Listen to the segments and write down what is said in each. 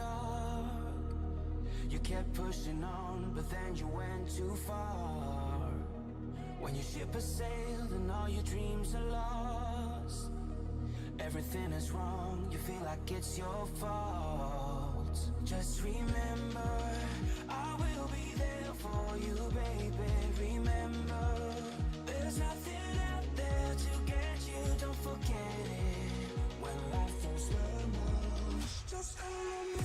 dark. You kept pushing on, but then you went too far. When your ship has sailed and all your dreams are lost, everything is wrong, you feel like it's your fault. Just remember, I will be there for you, baby. Remember, there's nothing out there to get you, don't forget it. When life throws lemons, just call me.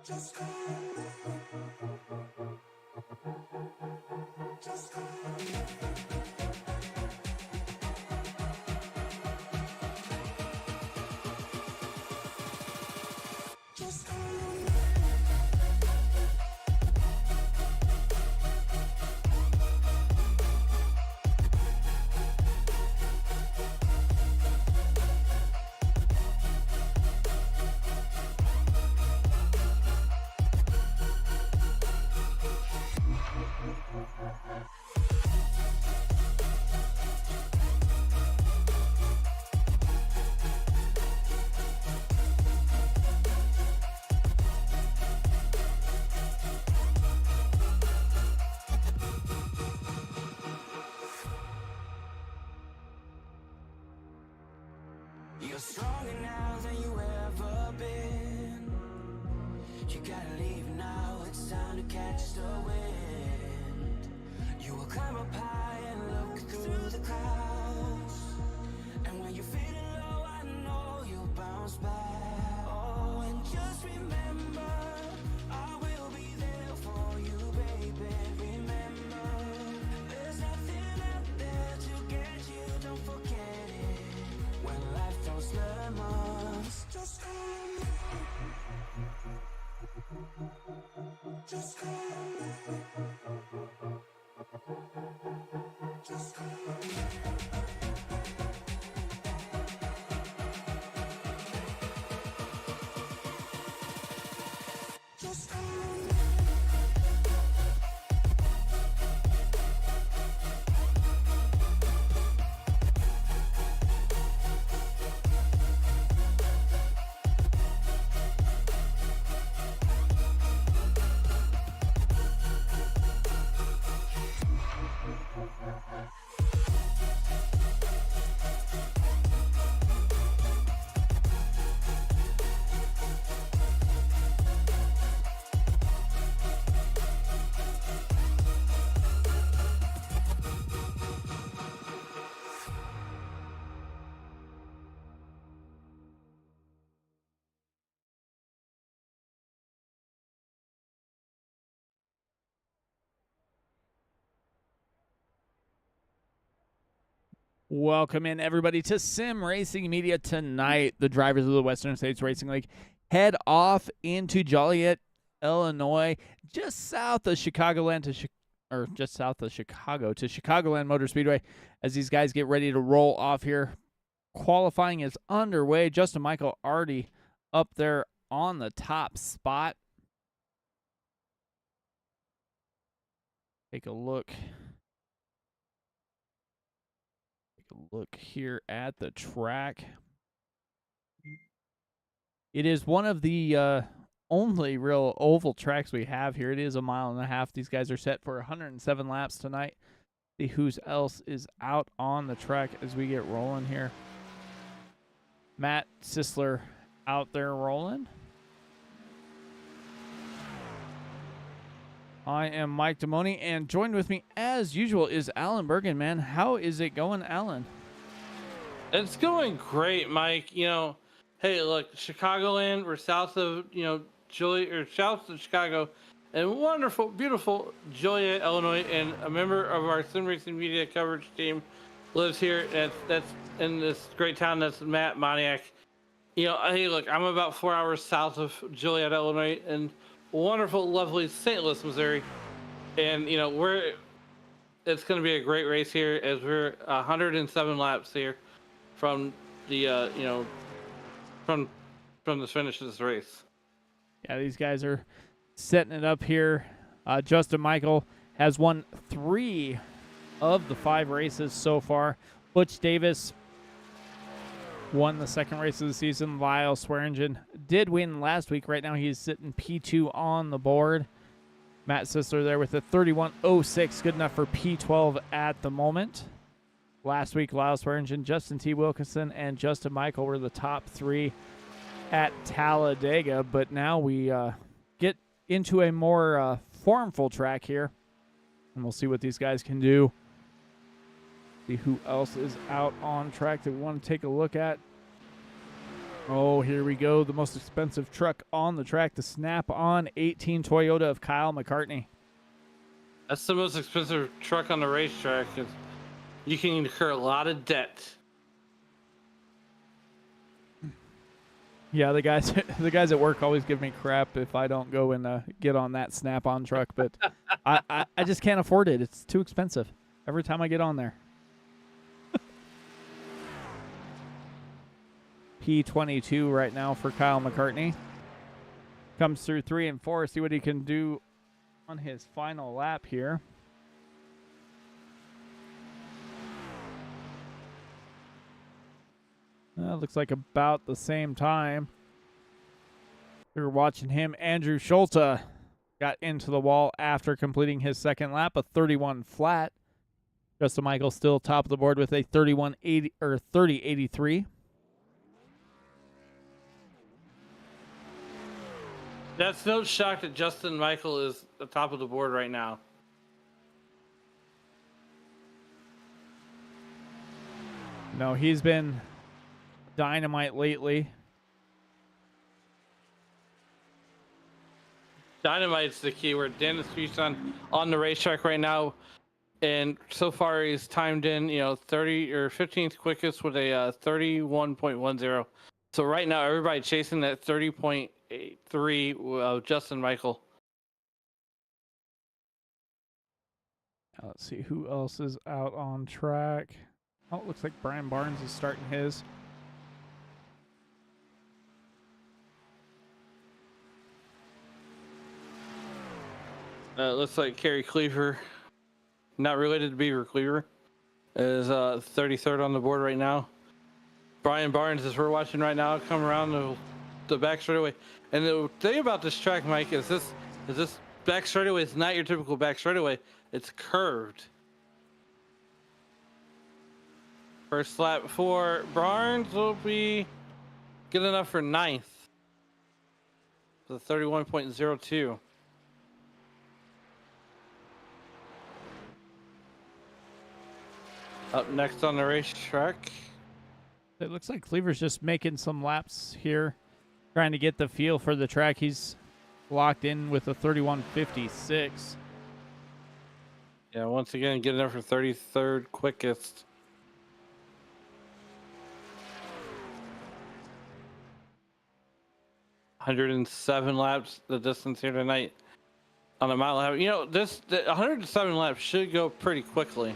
Just call me. Just call me. Just call me. You're stronger now than you ever been. You gotta leave now, it's time to catch the wind. You will climb up high and look through the clouds. And when you're feeling low, I know you'll bounce back. Oh, and just remember, I will be there for you, baby. Remember, there's nothing out there to get you, don't forget it. When life throws lemons, just call me. Just call me. Just call me. Just call me. Welcome in, everybody, to Sim Racing Media tonight. The drivers of the Western States Racing League head off into Joliet, Illinois, just south of Chicagoland just south of Chicago to Chicagoland Motor Speedway as these guys get ready to roll off here. Qualifying is underway. Justin Michael already up there on the top spot. Take a look. Look here at the track. It is one of the only real oval tracks we have here. It is 1.5 miles. These guys are set for 107 laps tonight. See who else is out on the track as we get rolling here. Matt Sisler out there rolling. I am Mike Damoni, and joined with me, as usual, is Alan Bergen, man. How is it going, Alan? It's going great, Mike. You know, hey, look, Chicagoland, we're south of, south of Chicago, and wonderful, beautiful Joliet, Illinois, and a member of our Sim Racing Media coverage team lives here. That's in this great town. That's Matt Moniak. You know, hey, look, I'm about 4 hours south of Joliet, Illinois, and wonderful, lovely St. Louis, Missouri. And, you know, it's going to be a great race here as we're 107 laps here from the, from the finish of this race. Yeah, these guys are setting it up here. Justin Michael has won 3 of the 5 races so far. Butch Davis won the second race of the season. Lyle Swearingen did win last week. Right now he's sitting P2 on the board. Matt Sisler there with a 31.06, good enough for P12 at the moment. Last week, Lyle Swearingen, Justin T. Wilkinson, and Justin Michael were the top three at Talladega, but now we get into a more formful track here, and we'll see what these guys can do. See who else is out on track that we want to take a look at. Oh, here we go. The most expensive truck on the track, the Snap-on 18 Toyota of Kyle McCartney. That's the most expensive truck on the racetrack. You can incur a lot of debt. Yeah, the guys at work always give me crap if I don't go and get on that Snap-on truck, but I just can't afford it. It's too expensive every time I get on there. P22 right now for Kyle McCartney. Comes through 3 and 4. See what he can do on his final lap here. Looks like about the same time. We were watching him. Andrew Schulte got into the wall after completing his second lap, a 31 flat. Justin Michael still top of the board with a 31.80 or 30.83. That's no shock that Justin Michael is the top of the board right now. No, he's been dynamite lately. Dynamite's the key word. Dennis Houston on the racetrack right now, and so far he's timed in 30 or 15th quickest with a 31.10. So right now everybody chasing that 30.83 Justin Michael. Let's see who else is out on track. Oh, it looks like Brian Barnes is starting his. Looks like Kerry Cleaver, not related to Beaver Cleaver, is 33rd on the board right now. Brian Barnes, as we're watching right now, come around the back straightaway. And the thing about this track, Mike, is this back straightaway is not your typical back straightaway. It's curved. First lap for Barnes will be good enough for 9th. The 31.02. Up next on the racetrack. It looks like Cleaver's just making some laps here, trying to get the feel for the track. He's locked in with a 31.56. Yeah, once again, getting up for 33rd quickest. $107 laps the distance here tonight on a mile and a half. The 107 laps should go pretty quickly.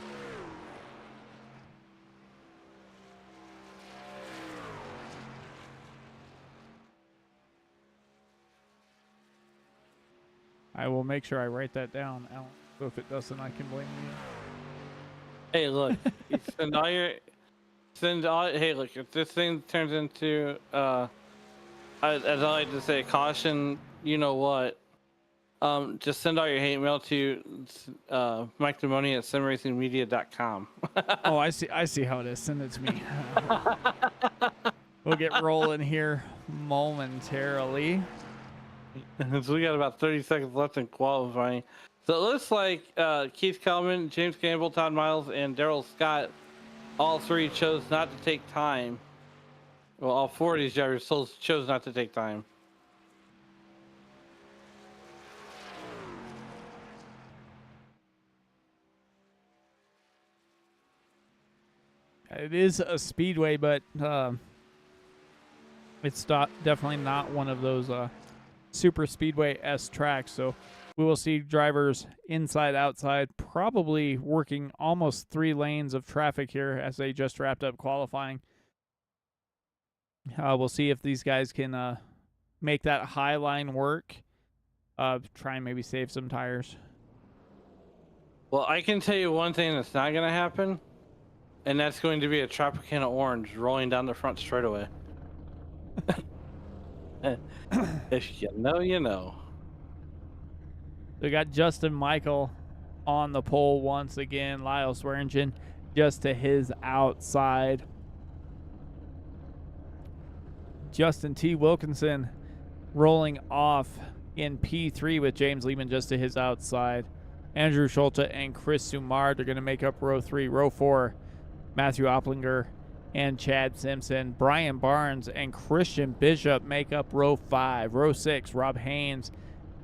I will make sure I write that down, Alan. So if it doesn't, I can blame you. Hey, look, hey, look, if this thing turns into, as I like to say, caution, you know what, just send all your hate mail to Mike Demoni at simracingmedia.com. Oh, I see how it is. Send it to me. We'll get rolling here momentarily. So we got about 30 seconds left in qualifying. So it looks like Keith Kellman, James Campbell, Todd Miles, and Daryl Scott, all three chose not to take time. Well, all four of these drivers chose not to take time. It is a speedway, but it's definitely not one of those super speedway-esque tracks. So we will see drivers inside, outside, probably working almost 3 lanes of traffic here as they just wrapped up qualifying. We'll see if these guys can make that high line work. Try and maybe save some tires. Well, I can tell you one thing that's not going to happen. and that's going to be a Tropicana Orange rolling down the front straightaway. If you know, you know. We got Justin Michael on the pole once again. Lyle Swearingen just to his outside. Justin T. Wilkinson rolling off in P3 with James Lehman just to his outside. Andrew Schulte and Chris Sumard are going to make up row 3. Row 4, Matthew Opplinger and Chad Simpson. Brian Barnes and Christian Bishop make up row 5. Row 6, Rob Haynes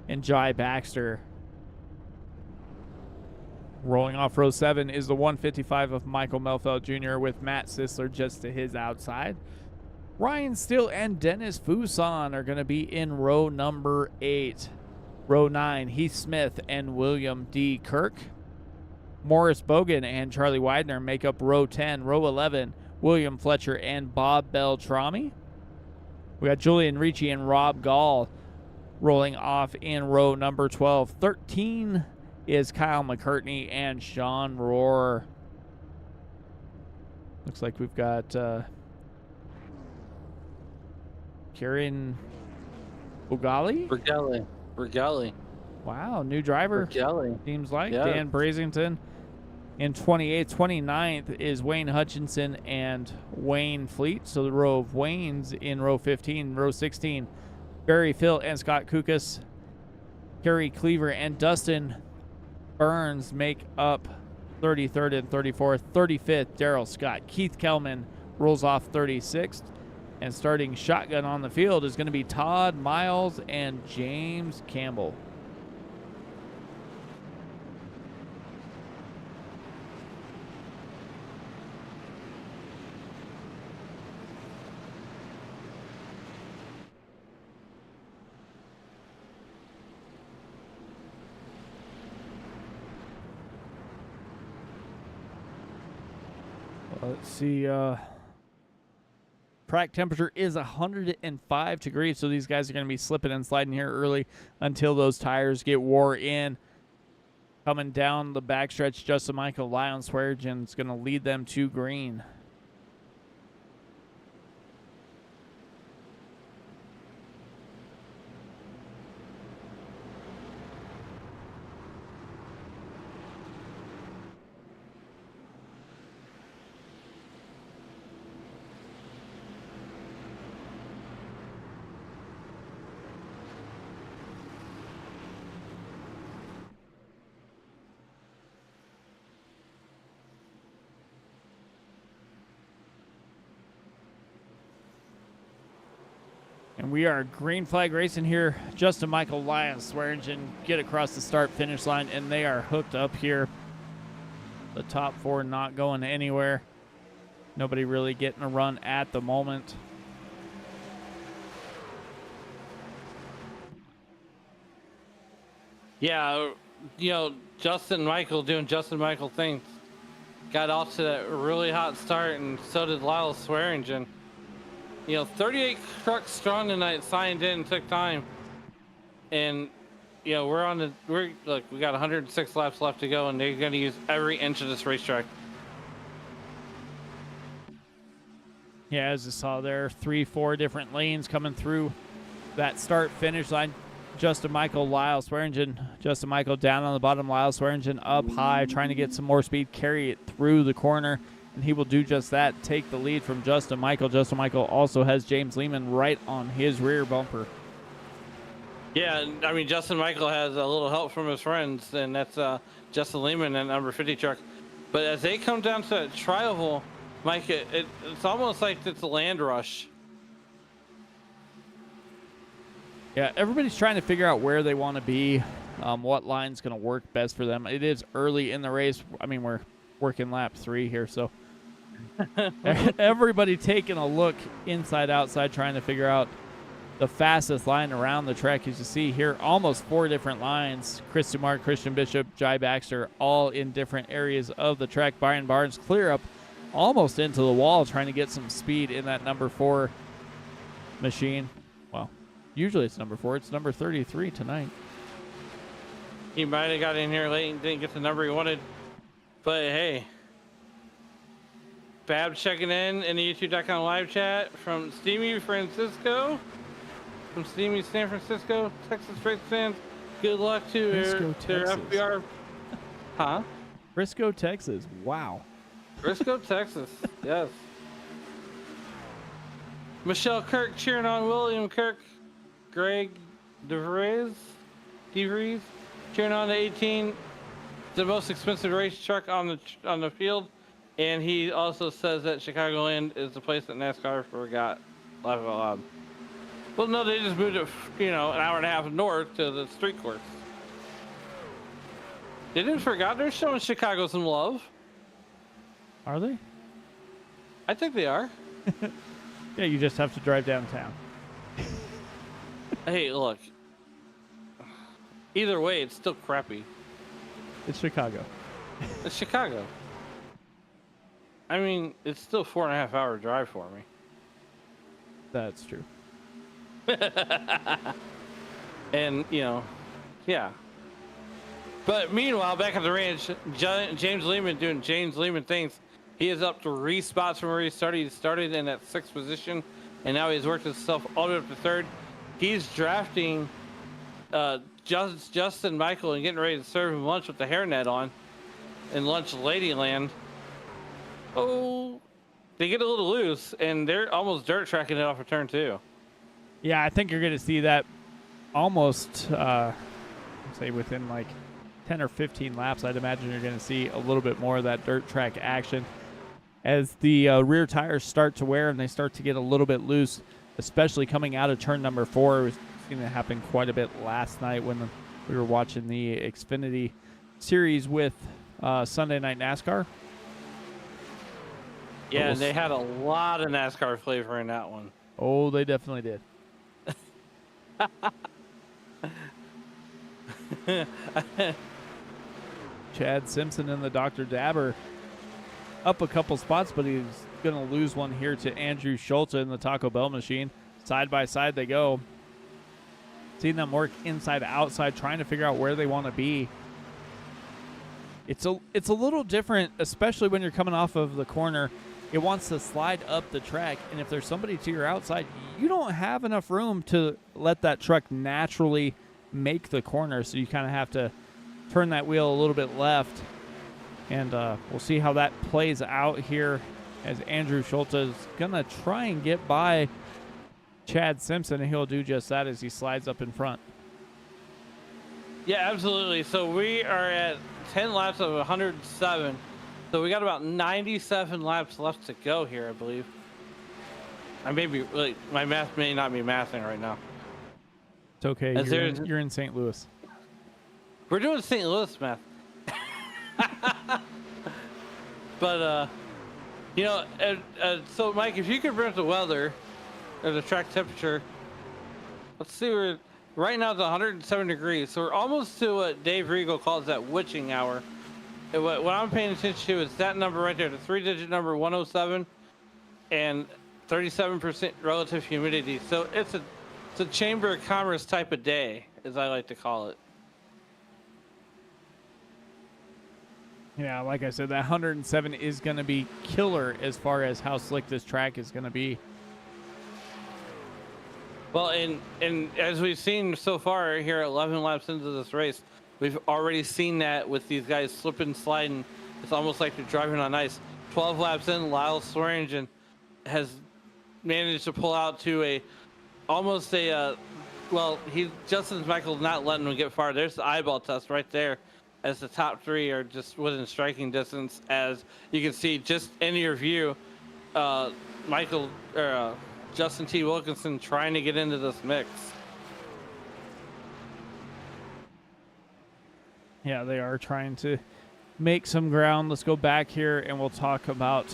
and Jai Baxter. Rolling off row 7 is the 155 of Michael Melfeld Jr. with Matt Sisler just to his outside. Ryan Steele and Dennis Fuson are going to be in row number 8. Row 9, Heath Smith and William D. Kirk. Morris Bogan and Charlie Widener make up row 10. Row 11, William Fletcher and Bob Beltrami. We got Julian Ricci and Rob Gall rolling off in row number 12. 13 is Kyle McCartney and Sean Rohr. Looks like we've got Kieran Bugali? Burgali. Wow, new driver. Burgali. Seems like. Yeah. Dan Brazington in 28th. 29th is Wayne Hutchinson and Wayne Fleet. So the row of Waynes in row 15. Row 16, Barry Phil and Scott Kukas. Kerry Cleaver and Dustin Burns make up 33rd and 34th. 35th, Daryl Scott. Keith Kelman rolls off 36th. And starting shotgun on the field is going to be Todd Miles and James Campbell. Let's see. Track temperature is 105 degrees, so these guys are going to be slipping and sliding here early until those tires get wore in. Coming down the backstretch, Justin Michael, Lyon Swearingen is going to lead them to green. And we are green flag racing here. Justin Michael, Lyon Swearingen get across the start-finish line, and they are hooked up here. The top 4 not going anywhere. Nobody really getting a run at the moment. Yeah, Justin Michael doing Justin Michael things. Got off to that really hot start, and so did Lyle Swearingen. 38 trucks strong tonight signed in, took time. And, we got 106 laps left to go, and they're going to use every inch of this racetrack. Yeah, as you saw there, 3-4 different lanes coming through that start-finish line. Justin Michael, Lyle Swearingen. Justin Michael down on the bottom, Lyle Swearingen up high, trying to get some more speed, carry it through the corner. And he will do just that, take the lead from Justin Michael. Justin Michael also has James Lehman right on his rear bumper. Yeah, I mean, Justin Michael has a little help from his friends, and that's Justin Lehman and number 50 truck. But as they come down to that tri-oval, Mike, it's almost like it's a land rush. Yeah, everybody's trying to figure out where they want to be, what line's going to work best for them. It is early in the race. I mean, we're working lap 3 here, so everybody taking a look inside, outside, trying to figure out the fastest line around the track. As you see here, almost 4 different lines. Chris Dumar, Christian Bishop, Jai Baxter, all in different areas of the track. Brian Barnes clear up almost into the wall, trying to get some speed in that number 4 machine. Well, usually it's number 4. It's number 33 tonight. He might have got in here late and didn't get the number he wanted. But hey, Bab checking in the YouTube.com live chat from Steamy Francisco. From Steamy San Francisco, Texas race fans. Good luck to their Texas. FBR. Huh? Frisco, Texas. Wow. Frisco, Texas. Yes. Michelle Kirk cheering on William Kirk. Greg DeVries cheering on the 18. The most expensive race truck on the field. And he also says that Chicagoland is the place that NASCAR forgot. Laugh out loud. Well, no, they just moved it, an hour and a half north to the street course. They didn't forget. They're showing Chicago some love. Are they? I think they are. Yeah, you just have to drive downtown. Hey, look. Either way, it's still crappy. It's Chicago. It's Chicago. I mean, it's still 4.5 hour drive for me. That's true. And, yeah. But meanwhile, back at the ranch, James Lehman doing James Lehman things. He is up 3 spots from where he started. He started in that 6th position, and now he's worked himself all the way up to 3rd. He's drafting Justin Michael and getting ready to serve him lunch with the hairnet on in Lunch Ladyland. Oh, they get a little loose, and they're almost dirt tracking it off of turn 2. Yeah, I think you're going to see that almost, say, within like 10 or 15 laps. I'd imagine you're going to see a little bit more of that dirt track action as the rear tires start to wear and they start to get a little bit loose, especially coming out of turn number 4. We've seen it happen quite a bit last night when we were watching the Xfinity series with Sunday Night NASCAR. Yeah, and they had a lot of NASCAR flavor in that one. Oh, they definitely did. Chad Simpson and the Dr. Dabber up a couple spots, but he's going to lose one here to Andrew Schultz in the Taco Bell machine. Side by side they go. Seeing them work inside outside, trying to figure out where they want to be. It's a little different, especially when you're coming off of the corner. It wants to slide up the track, and if there's somebody to your outside, you don't have enough room to let that truck naturally make the corner, so you kind of have to turn that wheel a little bit left. And we'll see how that plays out here as Andrew Schultz is going to try and get by Chad Simpson, and he'll do just that as he slides up in front. Yeah, absolutely. So we are at 10 laps of 107. So we got about 97 laps left to go here, I believe. My math may not be mathing right now. It's okay. You're in St. Louis. We're doing St. Louis math. But, so Mike, if you could bring up the weather or the track temperature, let's see, right now it's 107 degrees. So we're almost to what Dave Regal calls that witching hour. And what I'm paying attention to is that number right there, the 3-digit number 107 and 37% relative humidity. So it's a Chamber of Commerce type of day, as I like to call it. Yeah, like I said, that 107 is going to be killer as far as how slick this track is going to be. Well, and as we've seen so far here, 11 laps into this race, we've already seen that with these guys slipping, sliding. It's almost like they're driving on ice. 12 laps in, Lyle Swearingen has managed to pull out to Justin Michael's not letting him get far. There's the eyeball test right there, as the top 3 are just within striking distance. As you can see, just in your view, Justin T. Wilkinson trying to get into this mix. Yeah, they are trying to make some ground. Let's go back here and we'll talk about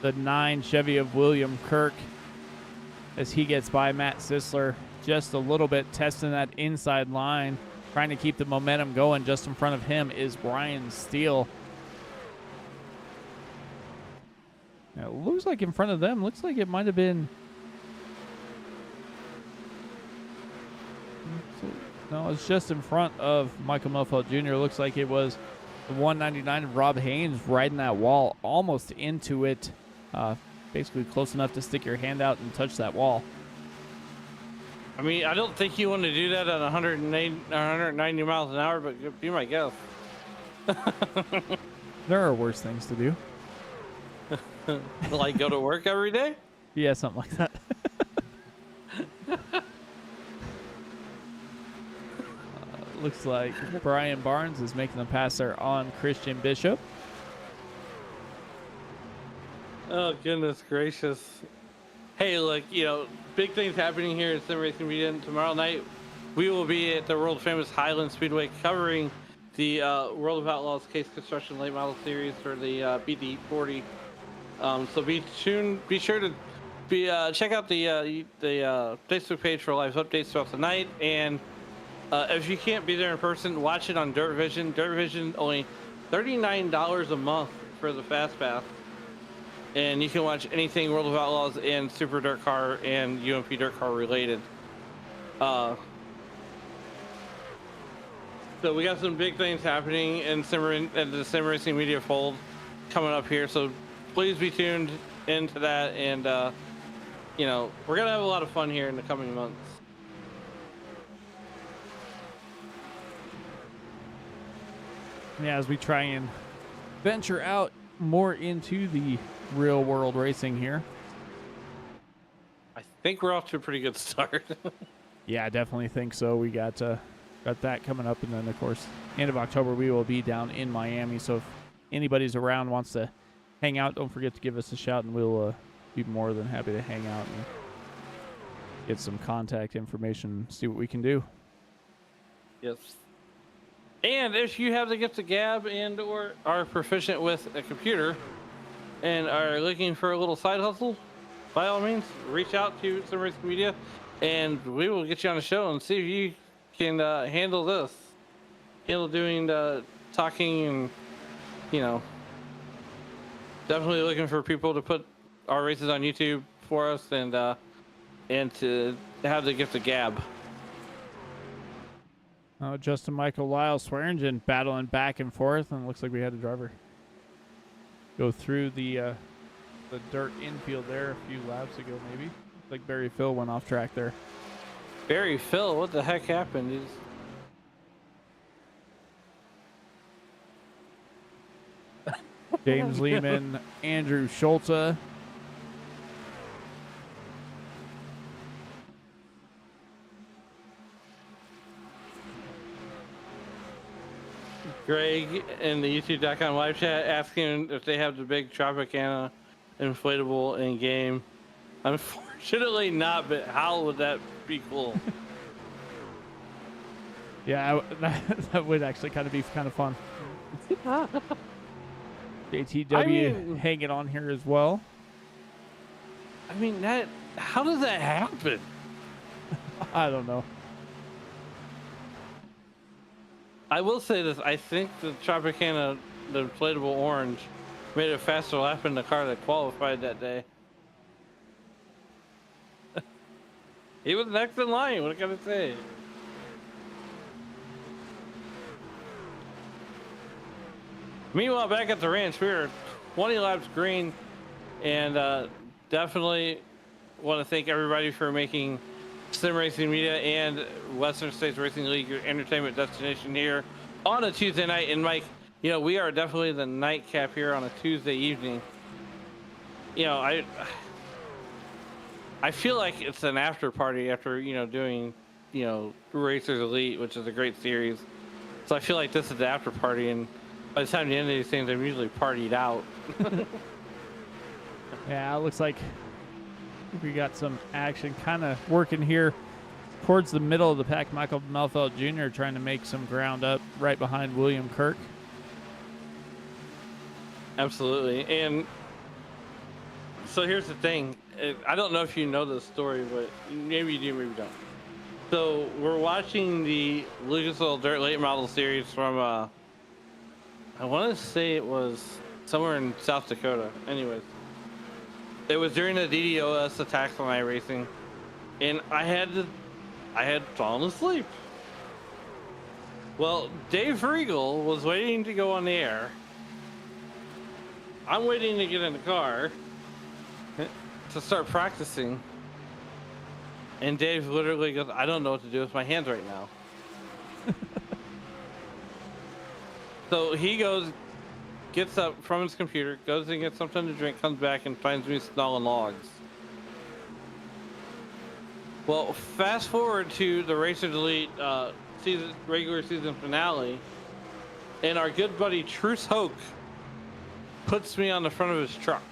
the 9 Chevy of William Kirk as he gets by Matt Sisler just a little bit, testing that inside line, trying to keep the momentum going. Just in front of him is Brian Steele. Now, it looks like in front of them, looks like it might have been... No, it's just in front of Michael Melfeld Jr. Looks like it was The 199 of Rob Haynes riding that wall almost into it. Basically close enough to stick your hand out and touch that wall. I mean, I don't think you want to do that at 190 miles an hour, but be my guest. There are worse things to do. Like go to work every day? Yeah, something like that. Looks like Brian Barnes is making the pass there on Christian Bishop. Oh, goodness gracious. Hey, look, big things happening here at Sim Racing Media. Tomorrow night, we will be at the world famous Highland Speedway covering the World of Outlaws Case Construction Late Model Series for the BD40. So be tuned. Be sure to check out the Facebook page for live updates throughout the night. And if you can't be there in person, watch it on Dirt Vision. Dirt Vision only $39 a month for the Fast Pass. And you can watch anything World of Outlaws and Super Dirt Car and UMP Dirt Car related. So we got some big things happening in the Sim Racing Media fold coming up here. So please be tuned into that. And, we're going to have a lot of fun here in the coming months. Yeah, as we try and venture out more into the real world racing here. I think we're off to a pretty good start. Yeah, I definitely think so. We got that coming up, and then of course end of October we will be down in Miami. So if anybody's around, wants to hang out, don't forget to give us a shout, and we'll be more than happy to hang out and get some contact information, see what we can do. Yes. And if you have the gift of gab and or are proficient with a computer and are looking for a little side hustle, by all means, reach out to Sim Racing Media and we will get you on the show and see if you can handle doing the talking and, definitely looking for people to put our races on YouTube for us and to have the gift of gab. Justin Michael Lyle Swearingen battling back and forth, and it looks like we had a driver go through the dirt infield there a few laps ago, maybe. Looks like Barry Phil went off track there. Barry Phil, what the heck happened? James Lehman, Andrew Schulze. Greg in the YouTube.com live chat asking if they have the big Tropicana inflatable in game. Unfortunately not, but how would that be cool? Yeah, that would actually be kind of fun. JTW hanging on here as well. I mean, how does that happen? I don't know. I will say this. I think the Tropicana, the inflatable orange, made a faster lap in the car that qualified that day. He was next in line. What can I say? Meanwhile, back at the ranch, we were 20 laps green, and definitely want to thank everybody for making Sim Racing Media and Western States Racing League your entertainment destination here on a Tuesday night. And Mike, we are definitely the nightcap here on a Tuesday evening. I feel like it's an after party after doing Racers Elite, which is a great series. So I feel like this is the after party, and by the time the end of these things, I'm usually partied out. Yeah, it looks like we got some action kind of working here towards the middle of the pack. Michael Melfeld Jr. trying to make some ground up right behind William Kirk. Absolutely. And so here's the thing. I don't know if you know this story, but maybe you do, maybe you don't. So we're watching the Lucas Oil Dirt Late Model Series from, I want to say it was somewhere in South Dakota. Anyways, it was during the DDoS attacks on iRacing, and I had fallen asleep. Well, Dave Regal was waiting to go on the air. I'm waiting to get in the car to start practicing. And Dave literally goes, I don't know what to do with my hands right now. So he goes, gets up from his computer, goes and gets something to drink, comes back and finds me snarling logs. Well, fast forward to the Racer Delete regular season finale, and our good buddy Truce Hoke puts me on the front of his truck.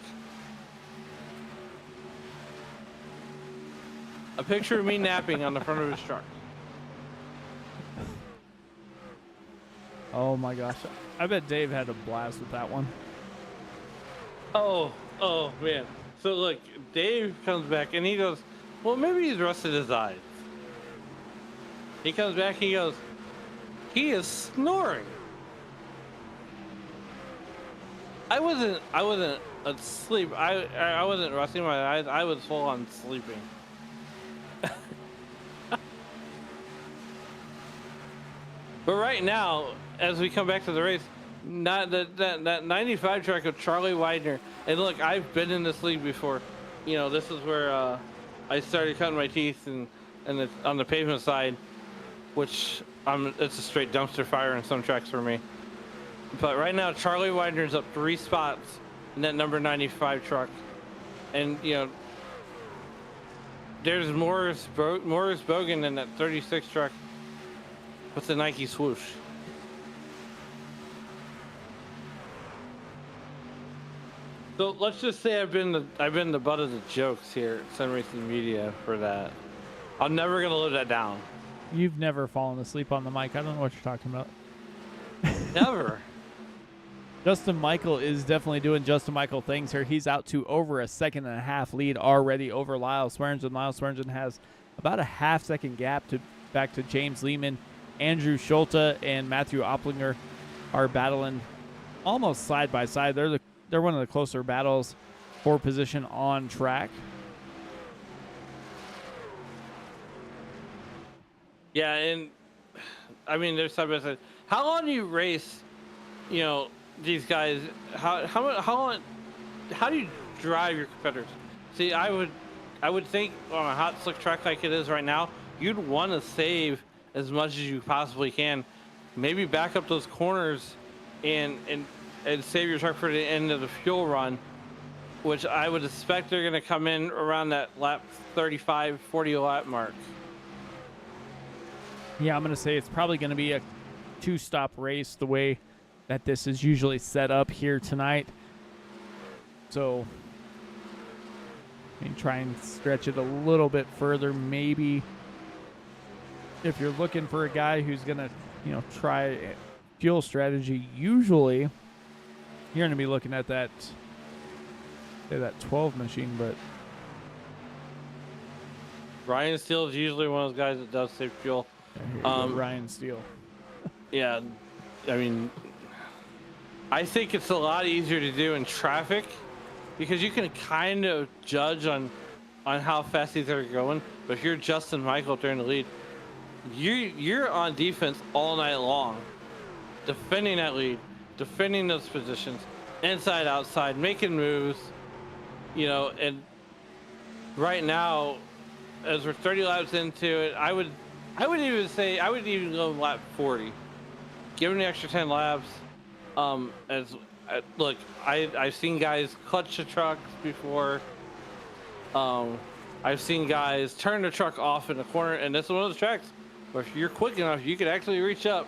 A picture of me napping on the front of his truck. Oh my gosh. I bet Dave had a blast with that one. Oh man. So look, Dave comes back and he goes, well, maybe he's rusted his eyes. He comes back, he goes, he is snoring. I wasn't asleep. I wasn't rusting my eyes. I was full on sleeping. But right now, as we come back to the race, not that 95 truck of Charlie Widener, and look, I've been in this league before. You know, this is where I started cutting my teeth and on the pavement side, which it's a straight dumpster fire in some tracks for me. But right now, Charlie Widener's up 3 spots in that number 95 truck, and you know, there's Morris Bogan in that 36 truck with the Nike swoosh. So let's just say I've been the butt of the jokes here at Sun Racing Media for that. I'm never gonna live that down. You've never fallen asleep on the mic. I don't know what you're talking about. Never. Justin Michael is definitely doing Justin Michael things here. He's out to over a 1.5 second lead already over Lyle Swearingen. Lyle Swearingen has about a half-second gap back to James Lehman. Andrew Schulte and Matthew Opplinger are battling almost side by side. They're one of the closer battles for position on track. Yeah, and I mean, they're side by side. How long do you race? You know, these guys. How long? How do you drive your competitors? See, I would think on a hot slick track like it is right now, you'd want to save as much as you possibly can. Maybe back up those corners and save your truck for the end of the fuel run, which I would expect they're going to come in around that lap 35, 40 lap mark. Yeah, I'm going to say it's probably going to be a 2-stop race the way that this is usually set up here tonight. So, try and stretch it a little bit further, maybe. If you're looking for a guy who's going to, try fuel strategy, usually you're going to be looking at that 12 machine, but Ryan Steele is usually one of those guys that does save fuel. Ryan Steele. Yeah, I mean, I think it's a lot easier to do in traffic because you can kind of judge on how fast these are going. But if you're Justin Michael during the lead, you're on defense all night long, defending that lead, defending those positions, inside, outside, making moves, and right now, as we're 30 laps into it, I would even go lap 40. Give them the extra 10 laps. Look, I've seen guys clutch the trucks before. I've seen guys turn the truck off in the corner, and this is one of those tracks where if you're quick enough, you could actually reach up,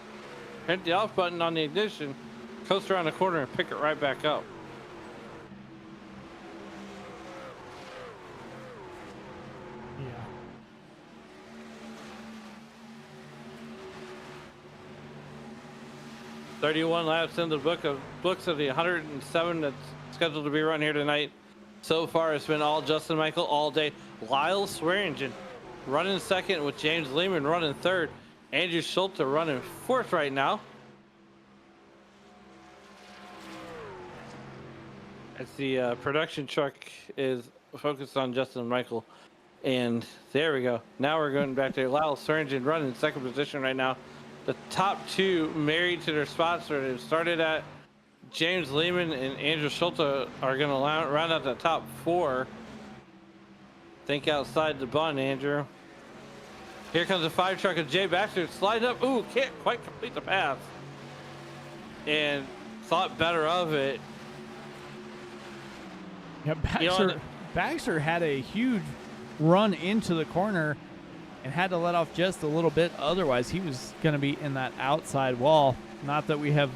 hit the off button on the ignition, coast around the corner, and pick it right back up. Yeah. "31 laps in the books of the 107 that's scheduled to be run here tonight. So far, it's been all Justin Michael all day. Lyle Swearingen running second with James Lehman running third. Andrew Schulte running fourth right now. As the production truck is focused on Justin Michael. And there we go. Now we're going back to Lyle Swearingen running second position right now. the top two married to their spots. Or they started at James Lehman and Andrew Schulte are going to round out the top four. Think outside the bun, Andrew. Here comes the 5 truck of Jay Baxter sliding up. Ooh, can't quite complete the pass. And thought better of it. Yeah, Baxter had a huge run into the corner and had to let off just a little bit. Otherwise, he was going to be in that outside wall. Not that we have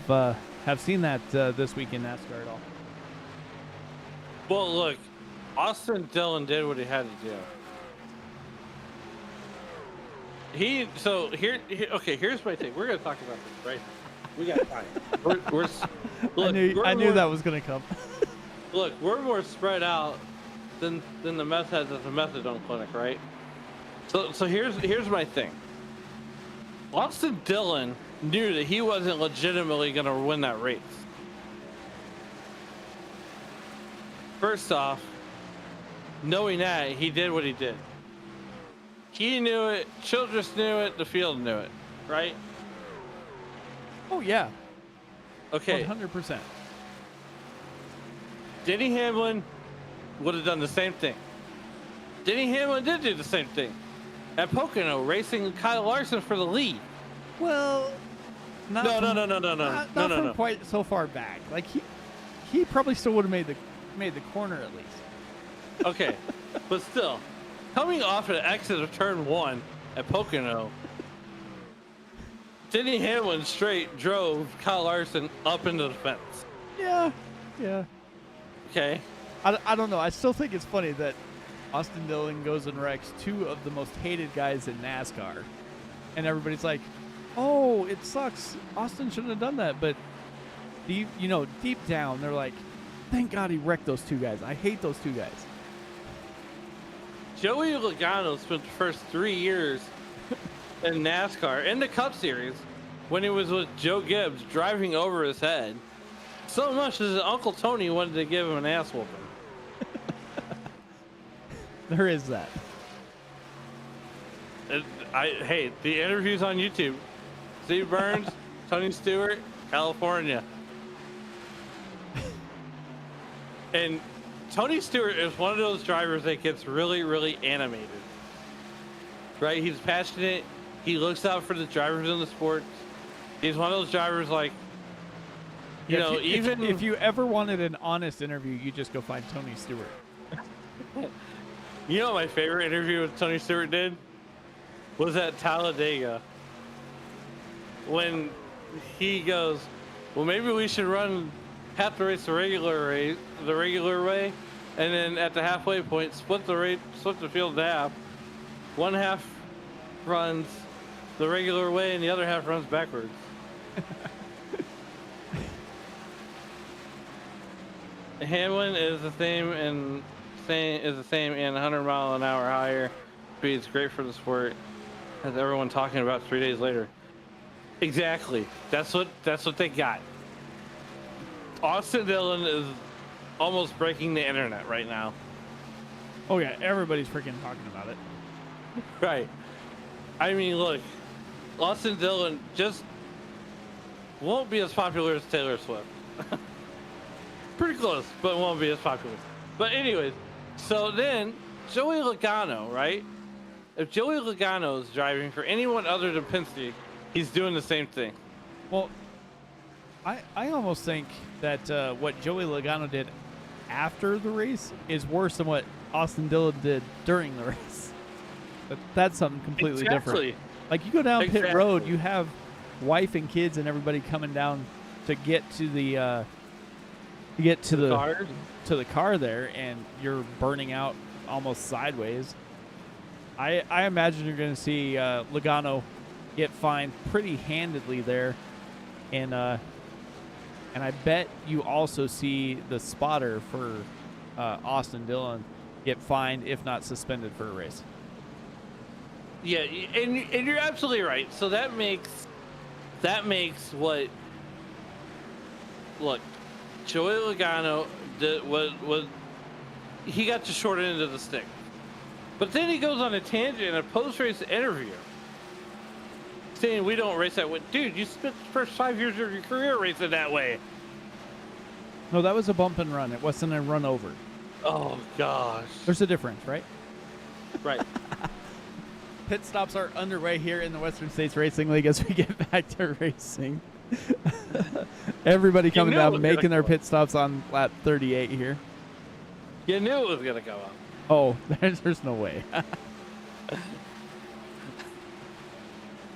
seen that this week in NASCAR at all. Well, look, Austin Dillon did what he had to do. Here's my thing. We're gonna talk about this, right? We got time. I knew that was gonna come. Look, we're more spread out than the meth heads at the methadone clinic, right? So here's my thing. Austin Dillon knew that he wasn't legitimately gonna win that race. First off, knowing that, he did what he did. He knew it, Childress knew it, the field knew it, right? Oh, yeah. Okay. 100%. Denny Hamlin would have done the same thing. Denny Hamlin did do the same thing at Pocono, racing Kyle Larson for the lead. Well, No. Not from quite so far back. Like he probably still would have made the corner at least. Okay, but still, coming off an exit of turn 1 at Pocono, Denny Hamlin straight drove Kyle Larson up into the fence. Yeah. Okay. I don't know. I still think it's funny that Austin Dillon goes and wrecks 2 of the most hated guys in NASCAR, and everybody's like, "Oh, it sucks. Austin shouldn't have done that." But deep down, they're like, "Thank God he wrecked those 2 guys. I hate those 2 guys." Joey Logano spent the first 3 years in NASCAR in the Cup Series when he was with Joe Gibbs driving over his head. So much that his Uncle Tony wanted to give him an ass whooping. There is that. Hey, the interviews on YouTube. Steve Burns, Tony Stewart, California. And Tony Stewart is one of those drivers that gets really, really animated. Right? He's passionate. He looks out for the drivers in the sport. He's one of those drivers like, if you ever wanted an honest interview, you just go find Tony Stewart. You know what my favorite interview with Tony Stewart did? Was at Talladega. When he goes, well, maybe we should have to race the regular way, and then at the halfway point, split the field in half. One half runs the regular way, and the other half runs backwards. Hamlin is the same in 100 mile an hour higher speeds. Great for the sport. Has everyone talking about 3 days later. Exactly. That's what they got. Austin Dillon is almost breaking the internet right now. Oh yeah, everybody's freaking talking about it. Right. I mean, look, Austin Dillon just won't be as popular as Taylor Swift. Pretty close, but won't be as popular. But anyways, so then Joey Logano, right? If Joey Logano is driving for anyone other than Penske, he's doing the same thing. Well, I almost think that what Joey Logano did after the race is worse than what Austin Dillon did during the race. That's something completely different. Like you go down pit road, you have wife and kids and everybody coming down to get to the car there, and you're burning out almost sideways. I imagine you're going to see Logano get fined pretty handedly there, and I bet you also see the spotter for Austin Dillon get fined, if not suspended, for a race. Yeah, and you're absolutely right. So that makes what, look, Joey Logano was he got the short end of the stick, but then he goes on a tangent in a post-race interview saying we don't race that way. Dude, you spent the first 5 years of your career racing that way. No, that was a bump and run. It wasn't a run over. Oh, gosh. There's a difference, right? Right. Pit stops are underway here in the Western States Racing League as we get back to racing. Everybody coming down, making their pit stops on lap 38 here. You knew it was going to go up. Oh, there's no way.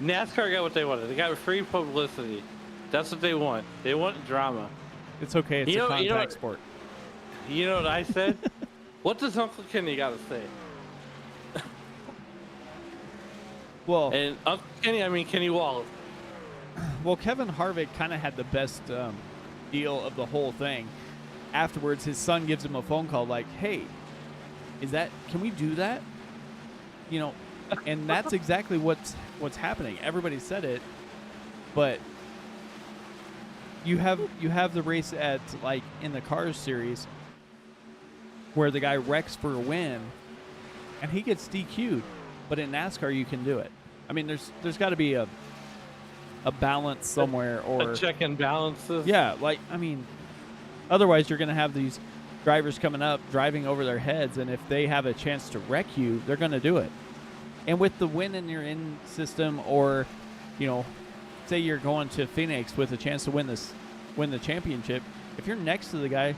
NASCAR got what they wanted. They got free publicity. That's what they want. They want drama. It's okay. It's a contact sport. You know what I said? What does Uncle Kenny got to say? Well, and Uncle Kenny, I mean Kenny Wallace. Well, Kevin Harvick kind of had the best deal of the whole thing. Afterwards, his son gives him a phone call like, hey, can we do that? You know, and that's exactly what's happening. Everybody said it, but you have the race at, like, in the Cars series where the guy wrecks for a win and he gets DQ'd, but in NASCAR you can do it. I mean, there's got to be a balance somewhere, or a check and balances. Yeah, like, I mean, otherwise you're going to have these drivers coming up driving over their heads, and if they have a chance to wreck you, they're going to do it. And with the win in your in system, or, you know, say you're going to Phoenix with a chance to win the championship, if you're next to the guy,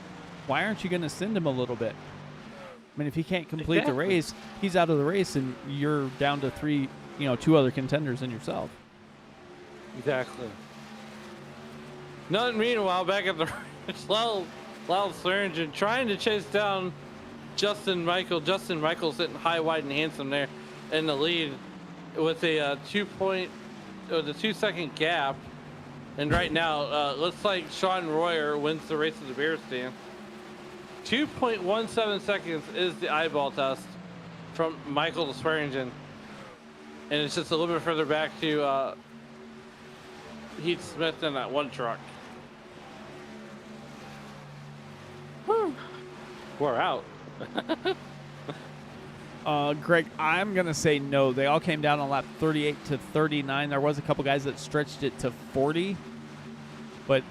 why aren't you going to send him a little bit? I mean, if he can't complete the race, he's out of the race, and you're down to two other contenders and yourself. Exactly. Nothing meanwhile back at the Loud Swearingen trying to chase down Justin Michael. Justin Michael sitting high, wide, and handsome there in the lead with a 2 second gap. And right now, looks like Sean Royer wins the race of the beer stand. 2.17 seconds is the eyeball test from Michael to Swearingen. And it's just a little bit further back to Heath Smith in that one truck. Whew. We're out. Greg, I'm going to say no. They all came down on lap 38 to 39. There was a couple guys that stretched it to 40, but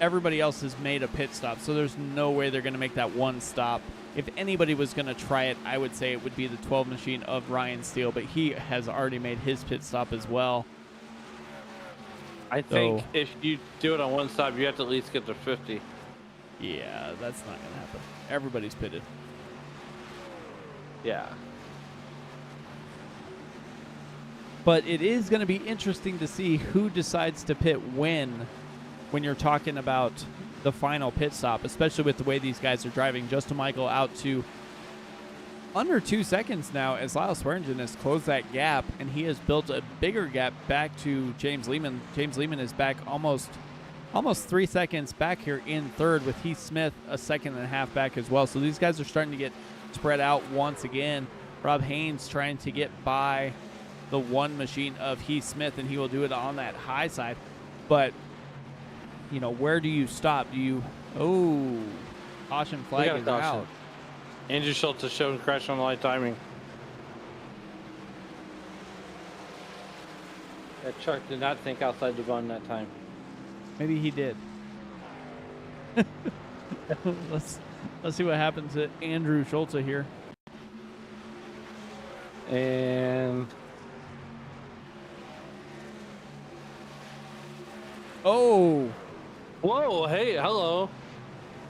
everybody else has made a pit stop, so there's no way they're going to make that one stop. If anybody was going to try it, I would say it would be the 12 machine of Ryan Steele, but he has already made his pit stop as well. I think if you do it on one stop, you have to at least get to 50. Yeah, that's not going to happen. Everybody's pitted. Yeah. But it is going to be interesting to see who decides to pit when you're talking about the final pit stop, especially with the way these guys are driving. Justin Michael out to under 2 seconds now as Lyle Swearingen has closed that gap, and he has built a bigger gap back to James Lehman. James Lehman is back almost 3 seconds back here in third, with Heath Smith a second and a half back as well. So these guys are starting to get spread out once again. Rob Haynes trying to get by the one machine of Heath Smith, and he will do it on that high side. But, you know, where do you stop? Do you... Oh, caution flag is out. Andrew Schultz has shown crash on light timing. That truck did not think outside the bun that time. Maybe he did. Let's see what happens to Andrew Schultz here. And oh, whoa! Hey, hello.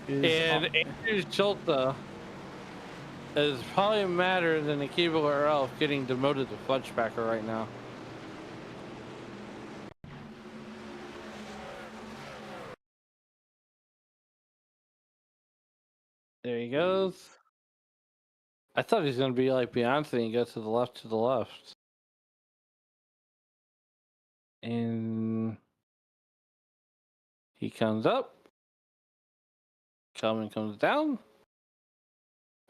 And Andrew Schultz is probably madder than the Keebler Elf getting demoted to Fudgepacker right now. There he goes. I thought he was going to be like Beyonce and go to the left, to the left. And he comes up. Kelman comes down.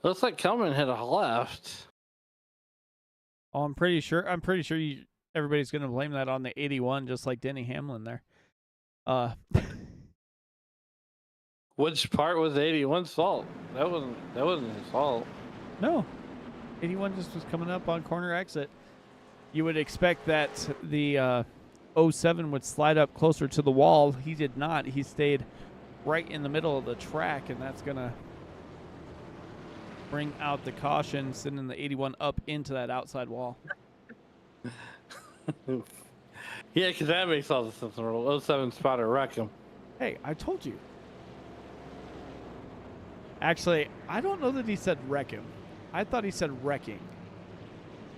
Looks like Kelman hit a left. Oh, I'm pretty sure everybody's going to blame that on the 81, just like Denny Hamlin there. Which part was 81's fault? That wasn't his fault. No. 81 just was coming up on corner exit. You would expect that the 07 would slide up closer to the wall. He did not. He stayed right in the middle of the track, and that's going to bring out the caution, sending the 81 up into that outside wall. Yeah, because that makes all the sense in the world. 07 spotter wreck him. Hey, I told you. Actually, I don't know that he said wreck him. I thought he said wrecking.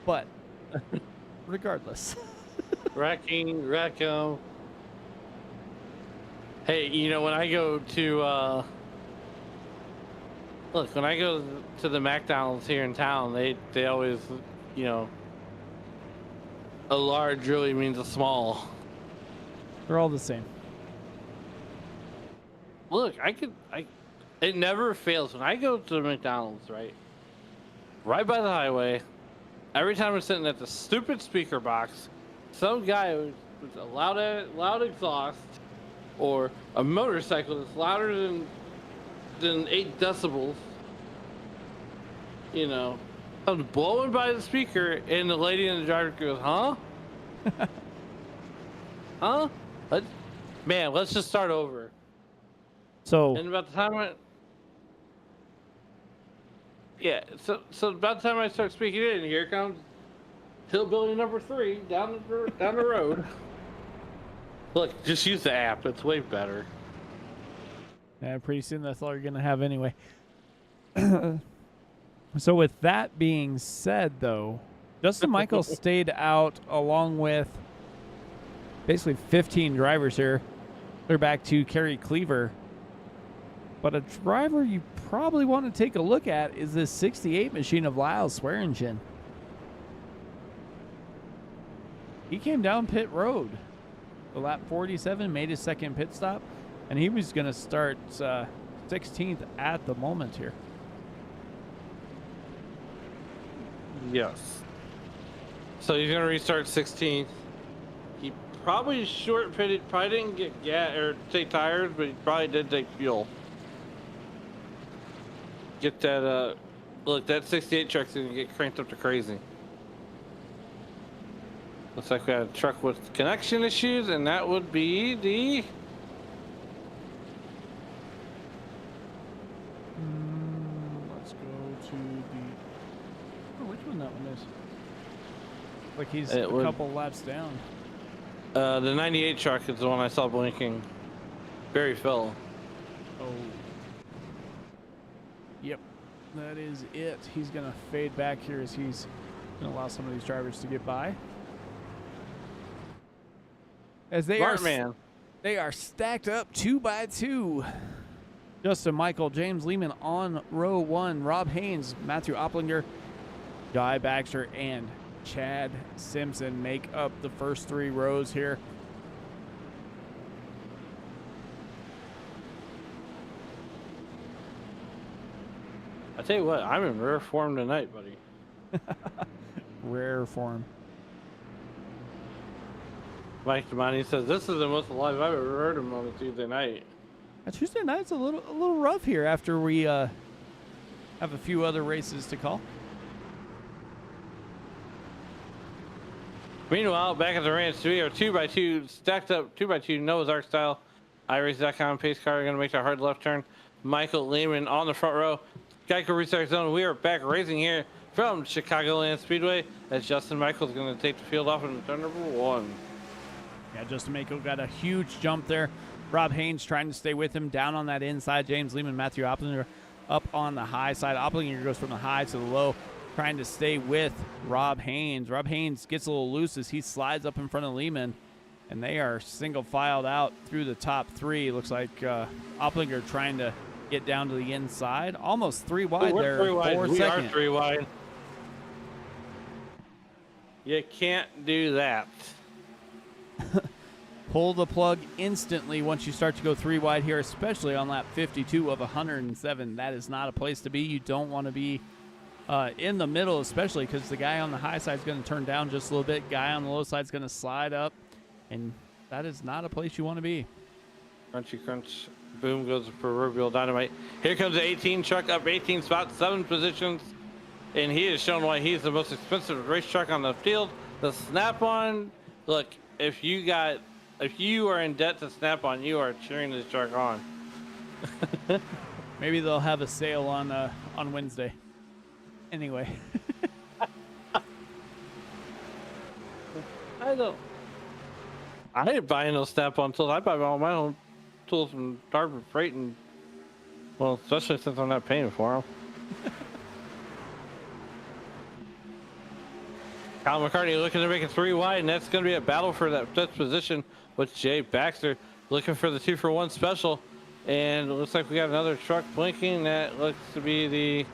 But regardless. Wreck him. Hey, you know, when I go to look, when I go to the McDonald's here in town, they always, you know, a large really means a small. They're all the same. Look, it never fails when I go to the McDonald's, right by the highway. Every time I'm sitting at the stupid speaker box, some guy with a loud exhaust or a motorcycle that's louder than 8 decibels, you know, comes blowing by the speaker, and the lady in the driver goes, "Huh? Huh? Let's just start over." So And about the time so about the time I start speaking in, here comes hillbilly number 3 down the road. Look, just use the app. It's way better. yeah, pretty soon that's all you're going to have anyway. So with that being said, though, Justin Michael stayed out along with basically 15 drivers here. They're back to Kerry Cleaver. But a driver you probably want to take a look at is this 68 machine of Lyle Swearingen. He came down pit road. The lap 47, made his second pit stop, and he was going to start 16th at the moment here. Yes. So he's gonna restart 16th. He probably short pitted. Probably didn't get gas or take tires, but he probably did take fuel. Get that. Look, that 68 truck's gonna get cranked up to crazy. Looks like we had a truck with connection issues, and that would be the. Let's go to the. Oh, which one that one is? Like he's a couple laps down. The 98 truck is the one I saw blinking. Barry Phil. Oh. Yep, that is it. He's going to fade back here as he's going to allow some of these drivers to get by. As they they are stacked up 2 by 2. Justin Michael, James Lehman on row 1, Rob Haynes, Matthew Opplinger, Guy Baxter, and Chad Simpson make up the first 3 rows here. I tell you what, I'm in rare form tonight, buddy. Rare form. Mike Damani says this is the most alive I've ever heard him on a Tuesday night. Tuesday night's a little rough here after we have a few other races to call. Meanwhile, back at the ranch, we are 2 by 2 stacked up 2 by 2 Noah's Ark style. iRacing.com pace car are going to make that hard left turn. Michael Lehman on the front row. Geico Restart Zone. We are back racing here from Chicagoland Speedway as Justin Michael's going to take the field off in turn number 1. Yeah, Justin Michael got a huge jump there. Rob Haynes trying to stay with him down on that inside. James Lehman, Matthew Opplinger up on the high side. Opplinger goes from the high to the low, trying to stay with Rob Haynes. Rob Haynes gets a little loose as he slides up in front of Lehman, and they are single filed out through the top 3. Looks like Opplinger trying to get down to the inside. Almost 3 wide there. 3 wide. We second. are 3 wide. You can't do that. Pull the plug instantly once you start to go 3 wide here, especially on lap 52 of 107. That is not a place to be. You don't want to be in the middle, especially because the guy on the high side is going to turn down just a little bit. Guy on the low side is going to slide up, and that is not a place you want to be. Crunchy crunch. Boom goes the proverbial dynamite. Here comes the 18 truck up 18 spots, 7 positions, and he has shown why he's the most expensive race truck on the field. The snap-on, look, if you are in debt to Snap-on, you are cheering this truck on. Maybe they'll have a sale on Wednesday. Anyway. I didn't buy no Snap-on tools. I buy all my own tools from Harbor Freight, and well, especially since I'm not paying for them. Kyle McCartney looking to make it 3 wide, and that's going to be a battle for that fifth position with Jay Baxter looking for the 2-for-1 special. And it looks like we got another truck blinking. That looks to be the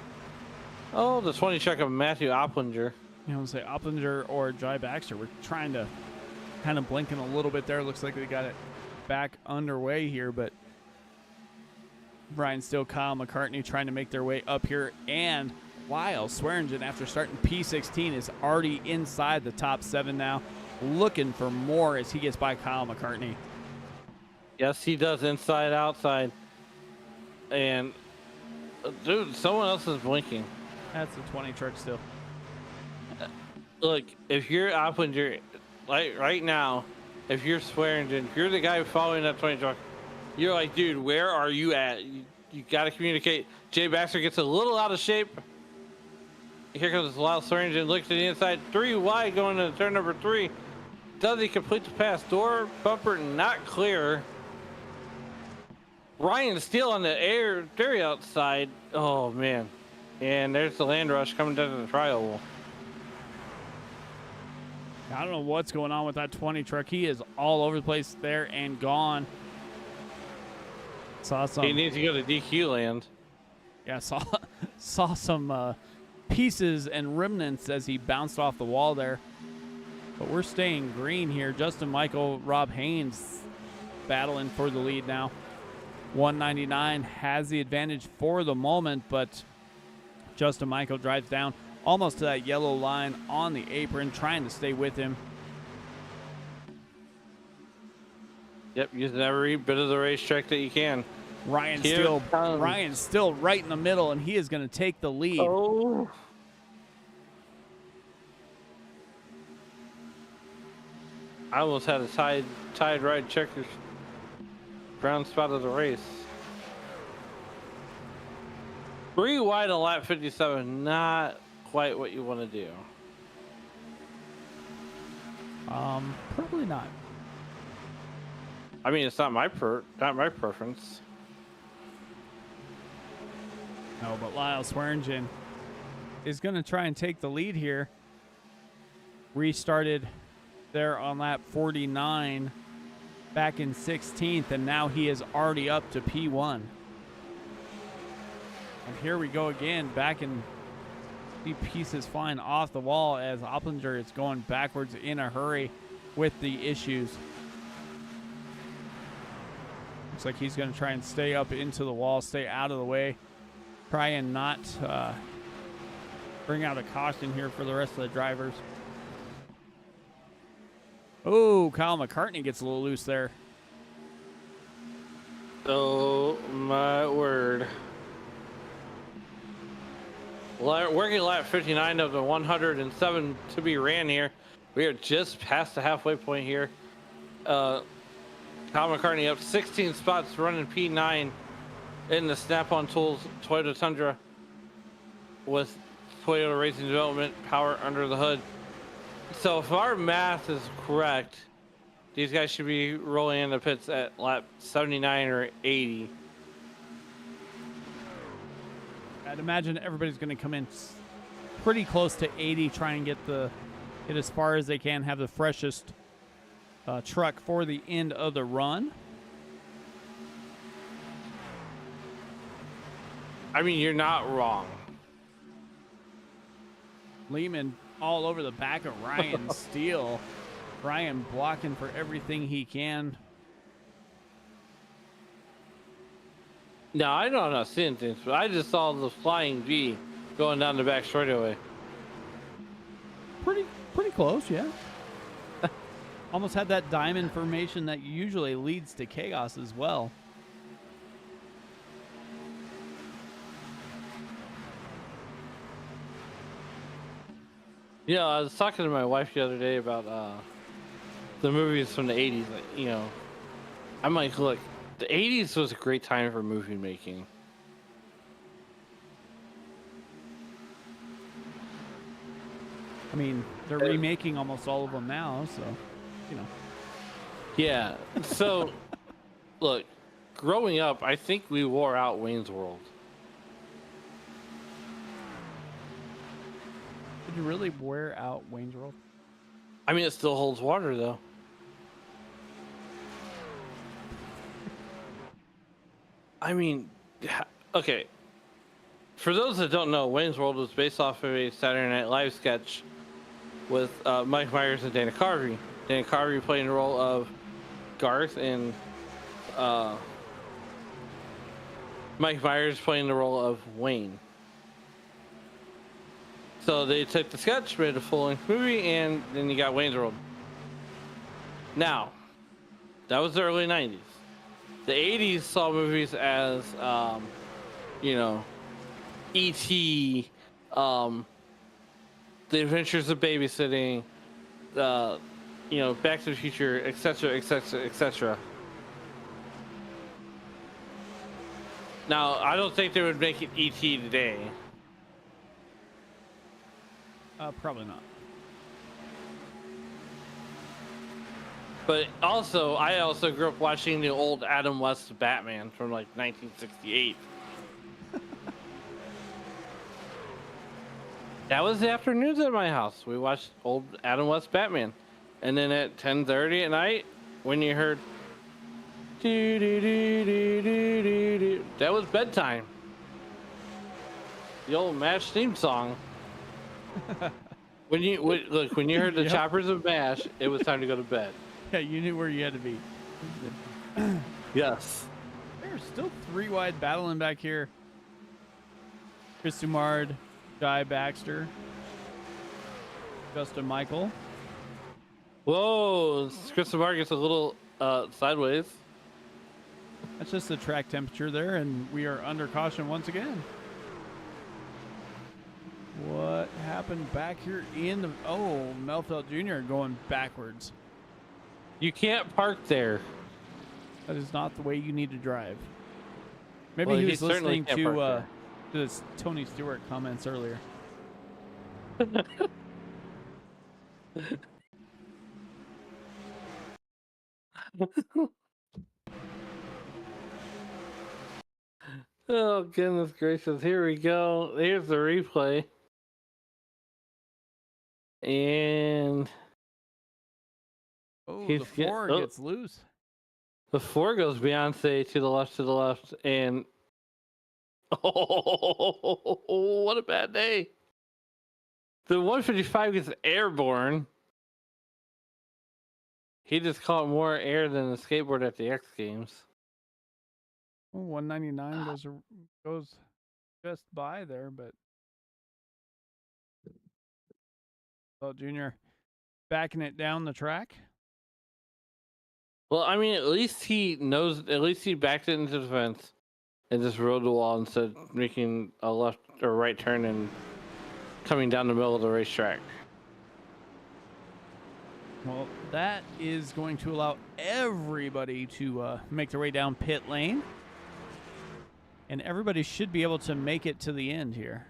20 truck of Matthew Opplinger. You know, say Opplinger or Jay Baxter. We're trying to kind of blinking a little bit there. Looks like we got it back underway here, but Brian Still, Kyle McCartney trying to make their way up here. And Lyle Swearingen, after starting P16, is already inside the top 7 now, looking for more as he gets by Kyle McCartney. Yes, he does, inside, outside. And, dude, someone else is blinking. That's the 20 truck still. Look, if you're Opplinger, like right now, if you're Swearingen, if you're the guy following that 20 truck, you're like, dude, where are you at? You got to communicate. Jay Baxter gets a little out of shape. Here comes Lyle Swearingen, looks to the inside, 3 wide going into turn number 3. Does he complete the pass? Door bumper not clear. Ryan Steele on the very outside. Oh man. And there's the land rush coming down to the trial. I don't know what's going on with that 20 truck. He is all over the place there and gone. Saw some. He needs to go to DQ land. Yeah, saw some pieces and remnants as he bounced off the wall there. But we're staying green here. Justin Michael, Rob Haynes battling for the lead now. 199 has the advantage for the moment, but Justin Michael drives down almost to that yellow line on the apron, trying to stay with him. Yep, using every bit of the racetrack that you can. Ryan's still right in the middle, and he is going to take the lead. Oh. I almost had a tied ride checkers brown spot of the race. 3 wide on lap 57, not quite what you want to do. Probably not. I mean, it's not my preference. No, but Lyle Swearingen is going to try and take the lead here. Restarted there on lap 49 back in 16th, and now he is already up to P1. And here we go again, back in the pieces flying off the wall as Opplinger is going backwards in a hurry with the issues. Looks like he's going to try and stay up into the wall, stay out of the way, try and not bring out a caution here for the rest of the drivers. Oh, Kyle McCartney gets a little loose there. Oh my word. Working lap 59 of the 107 to be ran here. We are just past the halfway point here. Kyle McCartney up 16 spots, running P9 in the Snap-on Tools Toyota Tundra with Toyota Racing Development power under the hood. So if our math is correct, these guys should be rolling in the pits at lap 79 or 80. I'd imagine everybody's going to come in pretty close to 80, try and get as far as they can, have the freshest truck for the end of the run. I mean, you're not wrong. Lehman all over the back of Ryan Steele. Ryan blocking for everything he can. No, I'm not seeing things, but I just saw the flying V going down the back straightaway. Pretty close, yeah. Almost had that diamond formation that usually leads to chaos as well. Yeah, I was talking to my wife the other day about the movies from the 80s, you know, I'm like, look, the 80s was a great time for movie making. I mean, they're remaking almost all of them now, so, you know. Yeah. So, look, growing up, I think we wore out Wayne's World. Did you really wear out Wayne's World? I mean, it still holds water, though. I mean, okay. For those that don't know, Wayne's World was based off of a Saturday Night Live sketch with Mike Myers and Dana Carvey. Dana Carvey playing the role of Garth, and Mike Myers playing the role of Wayne. So they took the sketch, made a full-length movie, and then you got Wayne's World. Now, that was the early 90s. The 80s saw movies as, you know, E.T., The Adventures of Babysitting, you know, Back to the Future, etc., etc., etc. Now, I don't think they would make it E.T. today. Probably not. But also, I also grew up watching the old Adam West Batman from like 1968. That was the afternoons at my house. We watched old Adam West Batman. And then at 10:30 at night, when you heard doo, doo, doo, doo, doo, doo, doo, that was bedtime. The old MASH theme song. When you heard the Yep. choppers of MASH, it was time to go to bed. Yeah, you knew where you had to be. Yes. There's still three wide battling back here. Chris Dumard, Guy Baxter, Justin Michael. Whoa, Chris Lamar gets a little sideways. That's just the track temperature there, and we are under caution once again. What happened back here in the... Oh, Melfeld Jr. going backwards. You can't park there. That is not the way you need to drive. Maybe Well, he he was certainly listening can't to park this Tony Stewart comments earlier. Oh, goodness gracious. Here we go. Here's the replay. And Oh, He's the get- four oh. gets loose. the 4 goes Beyonce to the left, and oh, what a bad day. The 155 gets airborne. He just caught more air than the skateboard at the X Games. Oh, 199 goes just by there, but Jr. backing it down the track. Well, I mean, at least he knows. At least he backed it into the fence and just rode the wall instead of making a left or right turn and coming down the middle of the racetrack. Well, that is going to allow everybody to make their way down pit lane. And everybody should be able to make it to the end here.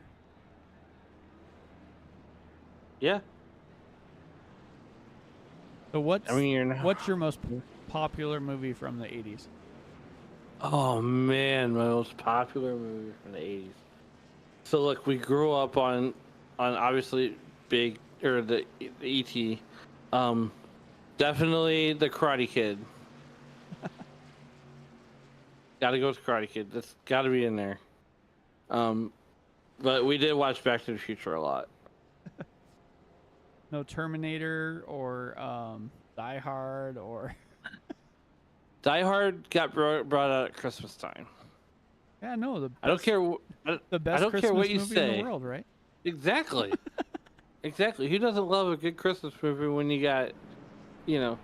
Yeah. So what's, I mean, you're not. what's your most popular movie from the 80s? Oh man, my most popular movie from the 80s. So look, we grew up on obviously the ET. Definitely the Karate Kid. Gotta go with Karate Kid. That's gotta be in there. But we did watch Back to the Future a lot. No Terminator or Die Hard or... Die Hard got brought out at Christmas time. Yeah, no, I don't care. the best I don't Christmas care what you movie in say. the world, right? Exactly. Exactly. Who doesn't love a good Christmas movie when you got, you know,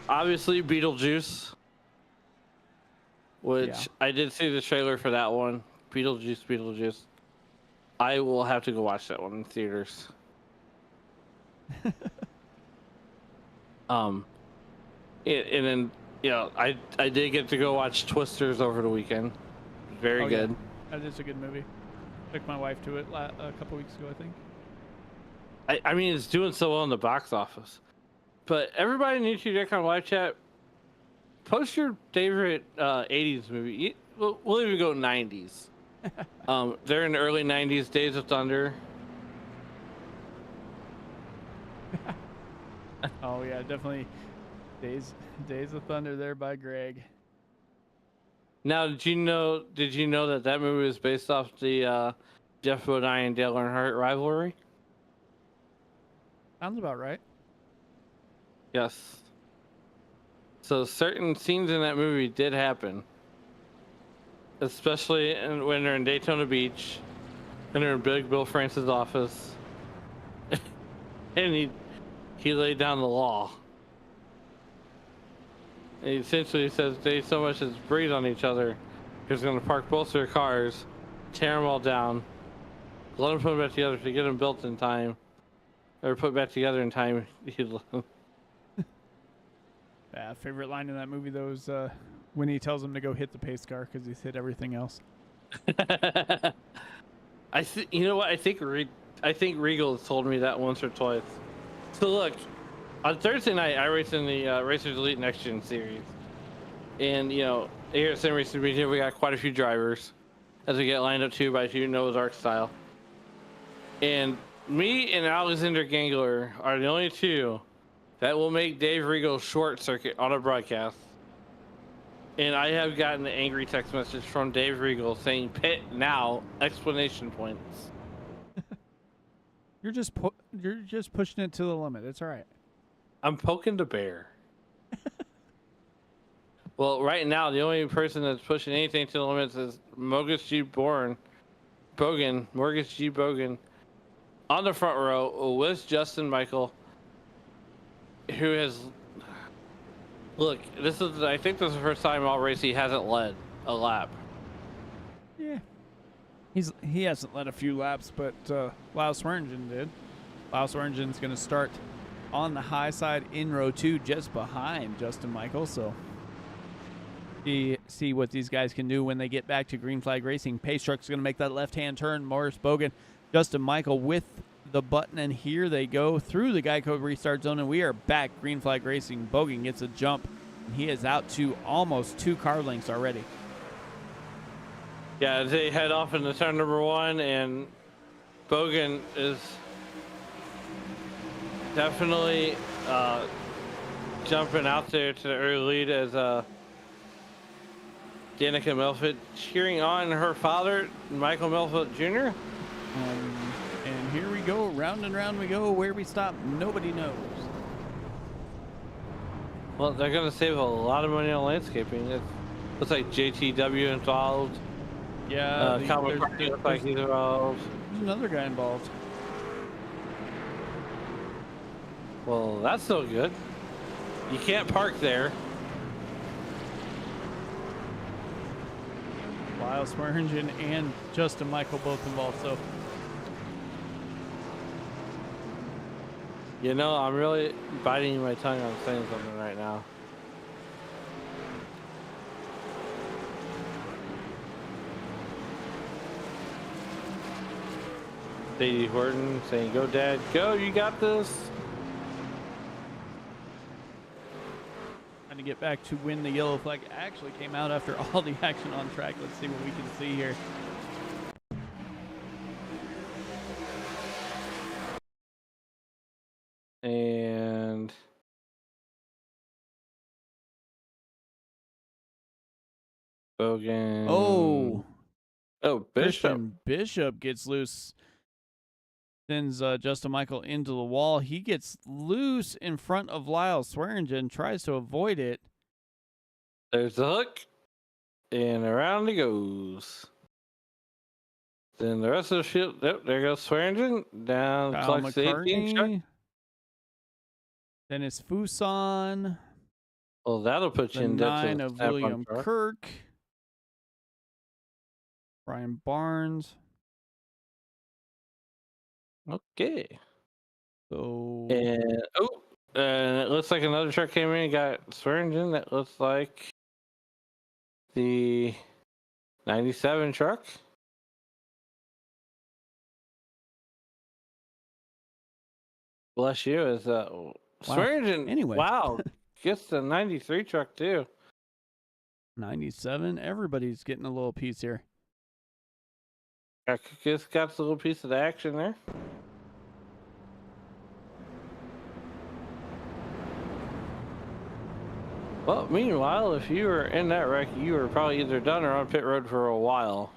obviously Beetlejuice, which Yeah. I did see the trailer for that one. Beetlejuice. I will have to go watch that one in theaters. And then, I did get to go watch Twisters over the weekend. Very Oh, good. Yeah. That is a good movie. Took my wife to it a couple weeks ago, I think. I mean, it's doing so well in the box office. But everybody in YouTube.com live chat, post your favorite 80s movie. We'll even go 90s. They're in the early 90s, Days of Thunder. Oh yeah, definitely. Days of Thunder there by Greg. Now, did you know that movie was based off the Jeff Bodine and Dale Earnhardt rivalry? Sounds about right. Yes. So certain scenes in that movie did happen, especially when they're in Daytona Beach, and they're in Big Bill Francis' office, and he laid down the law. And he essentially says they so much as breathe on each other, he's going to park both their cars, tear them all down, let them put them back together to get them built in time, or put back together in time. Yeah, favorite line in that movie though is when he tells him to go hit the pace car because he's hit everything else. You know what? I think Regal has told me that once or twice. So look, on Thursday night, I raced in the Racers Elite Next Gen series, and here at Sim Racing Media, we got quite a few drivers as we get lined up 2 by 2 Noah's Ark style. And me and Alexander Gangler are the only 2 that will make Dave Regal short circuit on a broadcast. And I have gotten an angry text message from Dave Regal saying "pit now!" explanation points. You're just pushing it to the limit. It's all right. I'm poking the bear. Well, right now the only person that's pushing anything to the limits is Morgus G. Bogan, on the front row with Justin Michael, who has. Look, I think this is the first time all race he hasn't led a lap. Yeah. He hasn't led a few laps, but Lyle Swearingen did. Lyle Swearingen's going to start on the high side in row 2, just behind Justin Michael. So see what these guys can do when they get back to green flag racing. Pace Truck's going to make that left-hand turn. Morris Bogan, Justin Michael with the button, and here they go through the Geico restart zone, and we are back green flag racing. Bogan gets a jump, and he is out to almost 2 car lengths already. Yeah, they head off into turn number 1, and Bogan is definitely jumping out there to the early lead as Danica Melfitt cheering on her father, Michael Melfitt Jr. And here we go, round and round we go. Where we stop, nobody knows. Well, they're going to save a lot of money on landscaping. It looks like JTW involved. Yeah, looks like he's involved. There's another guy involved. Well, that's so good. You can't park there. Lyle Swearingen and Justin Michael both involved, so. I'm really biting my tongue on saying something right now. Sadie Horton saying, "Go, Dad, go! You got this." Trying to get back to when the yellow flag actually came out after all the action on track. Let's see what we can see here. And Bogan. Oh, Bishop. Christian Bishop gets loose. Sends Justin Michael into the wall. He gets loose in front of Lyle Swearingen, tries to avoid it. There's the hook, and around he goes. Then the rest of the field, yep, there goes Swearingen. Down, Kyle collects the 18 truck. Dennis Fuson. Well, that'll put you The in depth 9 of William truck. Kirk. Brian Barnes. Okay. So And And it looks like another truck came in and got Swearingen. That looks like the 97 truck. Bless you. Is Swearingen? Anyway. Wow. Gets the 93 truck too. 97. Everybody's getting a little piece here. Just got a little piece of the action there. Well, meanwhile, if you were in that wreck, you were probably either done or on pit road for a while.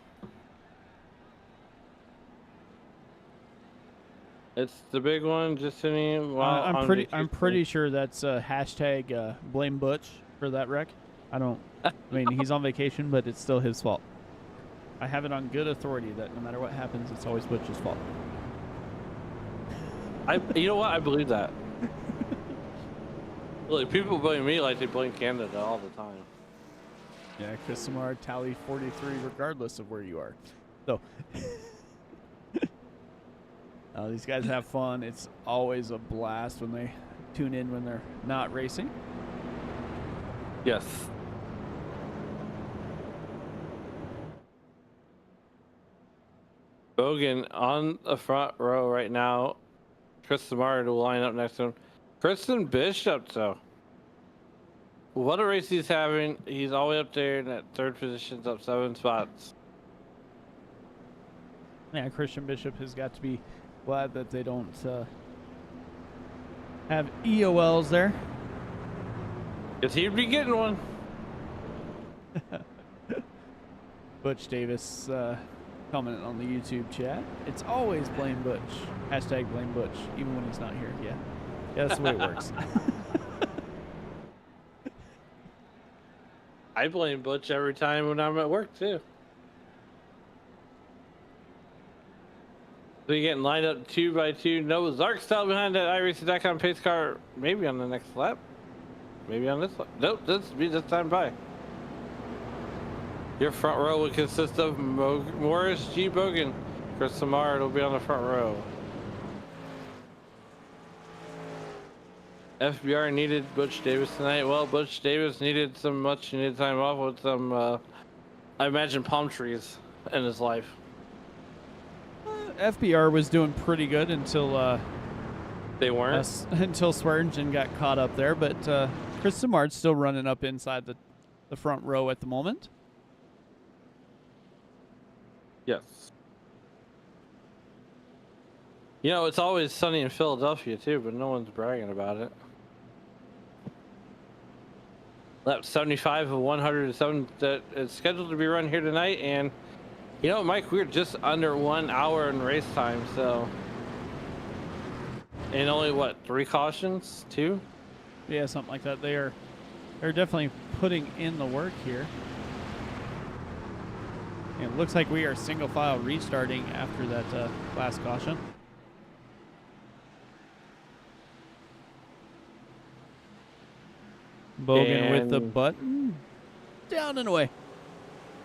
It's the big one, just sitting. I'm pretty sure that's hashtag blame Butch for that wreck. I mean, he's on vacation, but it's still his fault. I have it on good authority that no matter what happens, it's always Butch's fault. You know what? I believe that. Look, people blame me like they blame Canada all the time. Yeah, Chris Samar tally 43 regardless of where you are. So these guys have fun. It's always a blast when they tune in when they're not racing. Yes. Bogan on the front row right now. Chris Samar will line up next to him. Kristen Bishop, though. What a race he's having. He's all the way up there in that third position, up 7 spots. Yeah, Christian Bishop has got to be glad that they don't have EOLs there. Because he'd be getting one. Butch Davis commenting on the YouTube chat. It's always blame Butch. Hashtag blame Butch, even when he's not here. Yeah. Yeah, that's the way it works. I blame Butch every time when I'm at work, too. So you're getting lined up 2 by 2. Noah Zark style behind that iRacing.com pace car. Maybe on the next lap. Maybe on this lap. Nope, this will be this time by. Your front row would consist of Morris G. Bogan. Chris Samar will be on the front row. FBR needed Butch Davis tonight. Well, Butch Davis needed some much needed time off with some, I imagine, palm trees in his life. FBR was doing pretty good until they weren't. Until Swearingen got caught up there, but Chris Samard's still running up inside the front row at the moment. Yes. You know, it's always sunny in Philadelphia too, but no one's bragging about it. Lap 75 of 107 that is scheduled to be run here tonight, and you know, Mike, we're just under 1 hour in race time, so. And only what, 3 cautions? 2? Yeah, something like that. They're definitely putting in the work here. And it looks like we are single file restarting after that last caution. Bogan with the button down and away.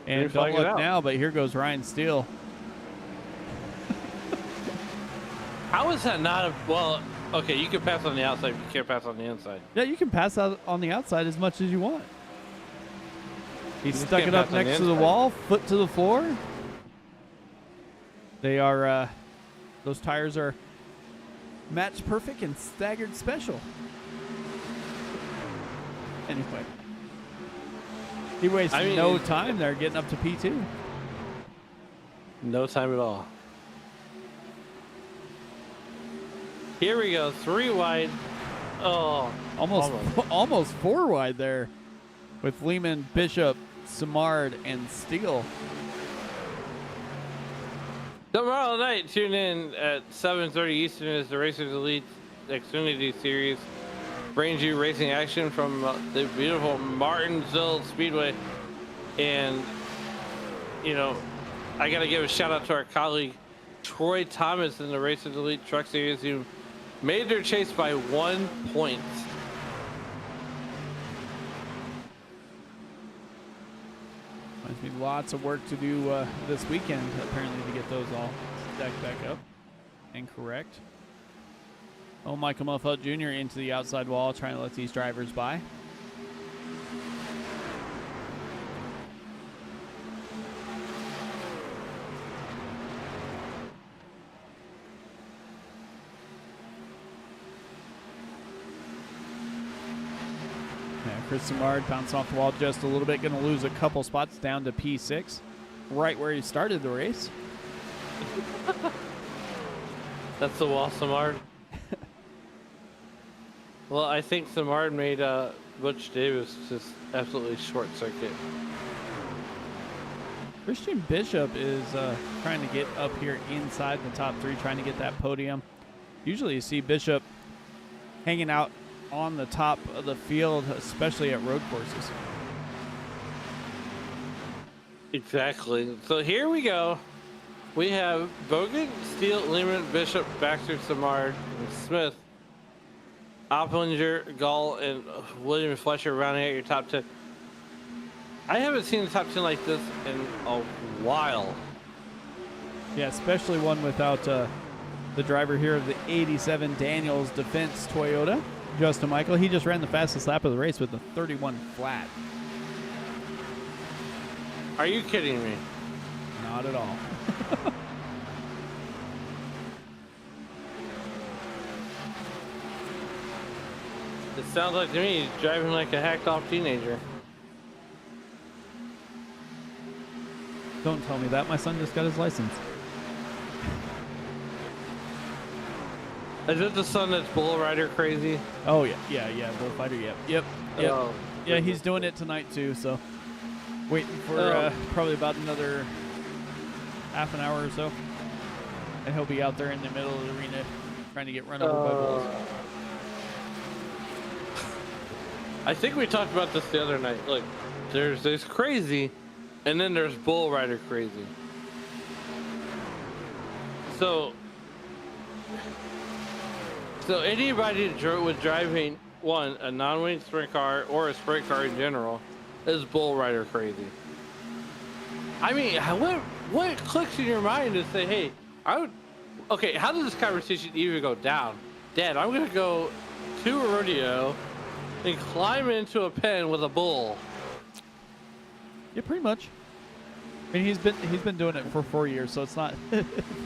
And don't look now, but here goes Ryan Steele. How is that not a... Well, okay, you can pass on the outside, but you can't pass on the inside. Yeah, you can pass out on the outside as much as you want. He stuck it up next to the wall, foot to the floor. They are... those tires are match perfect and staggered special. Anyway. He wasted no time there getting up to P2. No time at all. Here we go, 3 wide. Oh, almost 4 wide there with Lehman, Bishop, Samard, and Steele. Tomorrow night, tune in at 7:30 Eastern as the Racers Elite Xfinity Series brings you racing action from the beautiful Martinsville Speedway. And, you know, I got to give a shout out to our colleague Troy Thomas in the Racers Elite Truck Series, who made their chase by 1 point. There's been lots of work to do this weekend, apparently, to get those all stacked back up and correct. Oh, Michael Muffett Jr. into the outside wall, trying to let these drivers by. Chris Simard bouncing off the wall just a little bit, going to lose a couple spots down to P6, right where he started the race. That's the wall, Simard. Well, I think Simard made Butch Davis just absolutely short circuit. Christian Bishop is trying to get up here inside the top 3, trying to get that podium. Usually you see Bishop hanging out on the top of the field, especially at road courses. Exactly. So here we go. We have Bogan, Steele, Lehman, Bishop, Baxter, Simard, and Smith, Opplinger, Gall, and William Fletcher rounding out your top 10. I haven't seen the top 10 like this in a while. Yeah, especially one without the driver here of the 87 Daniels Defense Toyota, Justin Michael. He just ran the fastest lap of the race with a 31 flat. Are you kidding me? Not at all. It sounds like to me he's driving like a hacked off teenager. Don't tell me that. My son just got his license. Is it the son that's bull rider crazy? Oh, yeah, bullfighter, yep. Oh. Yeah, he's doing it tonight too, so waiting for probably about another half an hour or so. And he'll be out there in the middle of the arena trying to get run over by bulls. I think we talked about this the other night. Look, there's crazy, and then there's bull rider crazy. So anybody with driving a non-wing sprint car or a sprint car in general is bull rider crazy. I mean, what clicks in your mind to say, hey, okay, how does this conversation even go down? Dad, I'm gonna go to a rodeo and climb into a pen with a bull. Yeah, pretty much. I mean, he's been doing it for 4 years, so it's not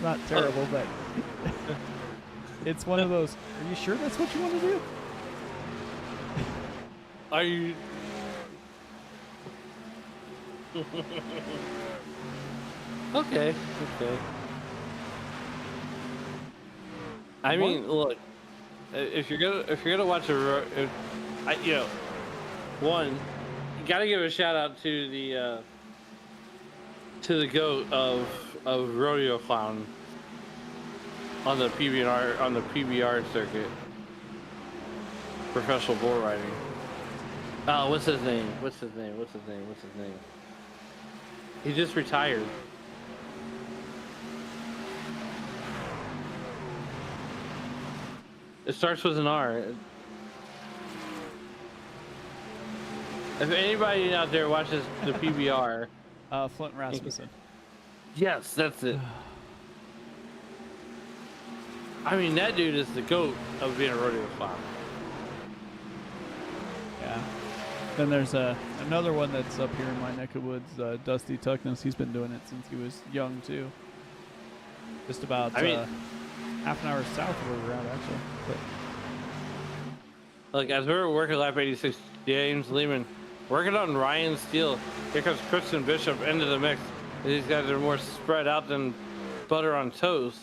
not terrible, but it's one of those. Are you sure that's what you want to do? Are you? Okay. I mean, look, if you're gonna watch one, you gotta give a shout out to the goat of rodeo clown on the PBR circuit, professional bull riding. What's his name? He just retired. It starts with an R. If anybody out there watches the PBR, Flint Rasmussen. Yes, that's it. I mean, that dude is the goat of being a rodeo clown. Yeah. Then there's another one that's up here in my neck of woods, Dusty Tuckness. He's been doing it since he was young too. Just about half an hour south of where we're at, actually. But Look, as we're working lap 86, James Lehman working on Ryan Steele. Here comes Christian Bishop into the mix. These guys are more spread out than butter on toast.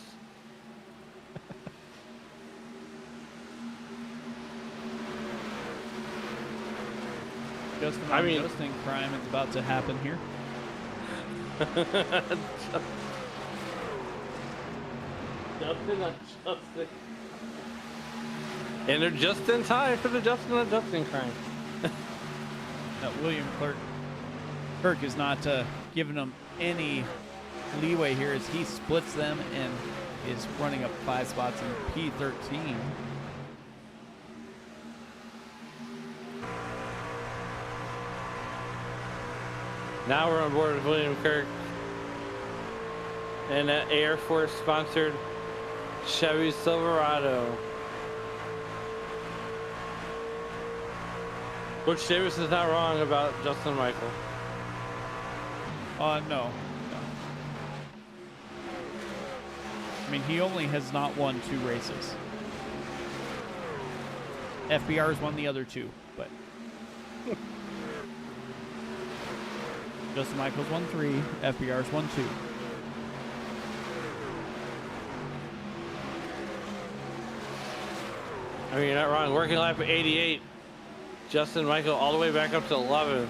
Justin crime is about to happen here. Justin. And they're just in time for the Justin crime. William Kirk is not giving them any leeway here as he splits them and is running up 5 spots in P13. Now we're on board with William Kirk and that Air Force sponsored Chevy Silverado. Butch Davis is not wrong about Justin Michael. No. I mean, he only has not won 2 races. FBR's won the other 2, but Justin Michaels won 3, FBR's won 2. I mean, you're not wrong. Working lap 88. Justin Michael all the way back up to 11th.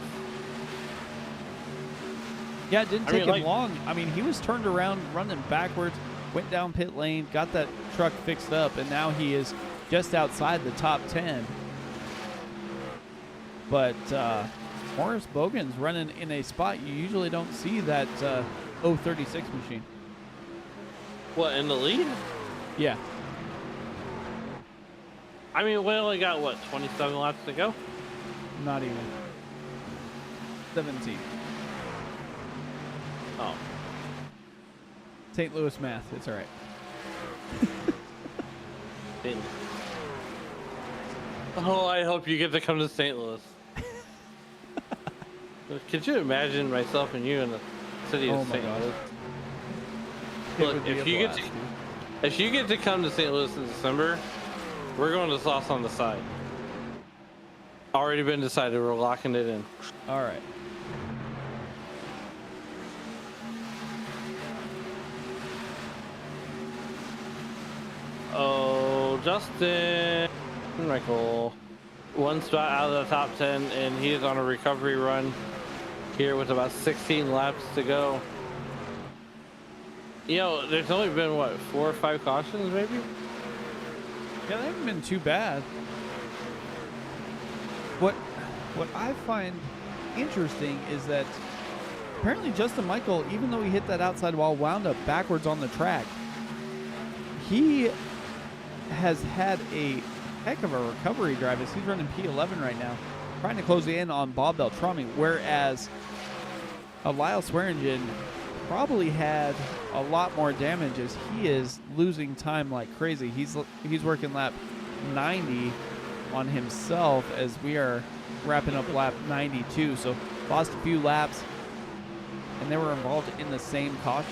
Yeah, it didn't take him long. I mean, he was turned around, running backwards, went down pit lane, got that truck fixed up, and now he is just outside the top 10. But Morris Bogan's running in a spot you usually don't see that 036 machine. What, in the lead? Yeah. I mean, we only got, what, 27 laps to go? Not even. 17. Oh. St. Louis math. It's all right. Oh, I hope you get to come to St. Louis. Could you imagine myself and you in the city of St. Louis? Look, if you get to come to St. Louis in December, we're going to Sauce on the Side. Already been decided. We're locking it in. All right. Oh, Justin Michael. One spot out of the top 10, and he is on a recovery run here with about 16 laps to go. You know, there's only been, what, 4 or 5 cautions, maybe? Yeah, they haven't been too bad. What I find interesting is that apparently Justin Michael, even though he hit that outside wall, wound up backwards on the track. He has had a heck of a recovery drive as he's running P11 right now, trying to close in on Bob Beltrami, whereas Lyle Swearingen probably had a lot more damage as he is losing time like crazy. He's working lap 90 on himself as we are wrapping up lap 92. So lost a few laps, and they were involved in the same caution.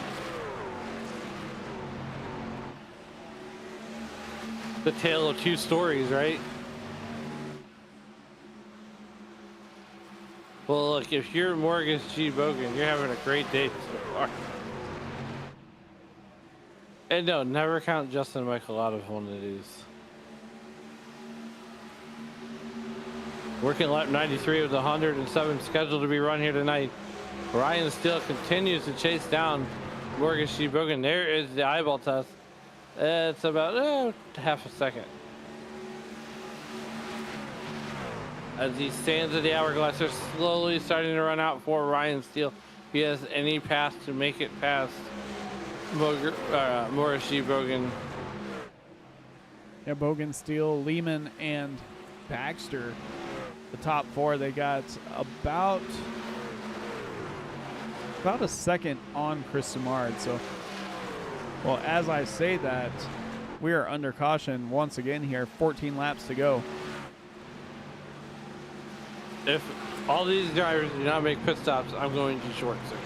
The tale of 2 stories, right? Well, look, if you're Morgan G. Bogan, you're having a great day so far. And no, never count Justin Michael out of one of these. Working lap 93 with 107 scheduled to be run here tonight. Ryan Steele continues to chase down Morgan G. Bogan. There is the eyeball test. It's about half a second. As he stands at the hourglass, they're slowly starting to run out for Ryan Steele. If he has any path to make it past Morris G. Bogan. Yeah, Bogan, Steele, Lehman, and Baxter, the top 4. They got about a second on Chris Simard. So, well, as I say that, we are under caution once again here. 14 laps to go. If all these drivers do not make pit stops, I'm going to short circuit.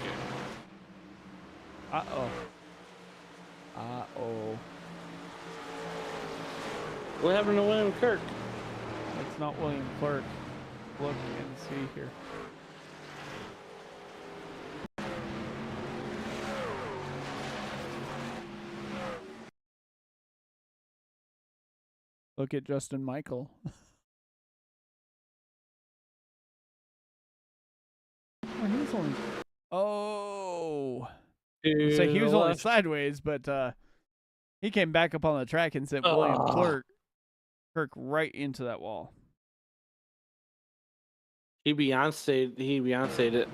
Uh-oh. Uh-oh. What happened to William Kirk? That's not William Clark. Look and see here. Look at Justin Michael. Oh, he was only. Oh. So he was only sideways, but he came back up on the track and sent William Kirk right into that wall. He Beyonce'd it.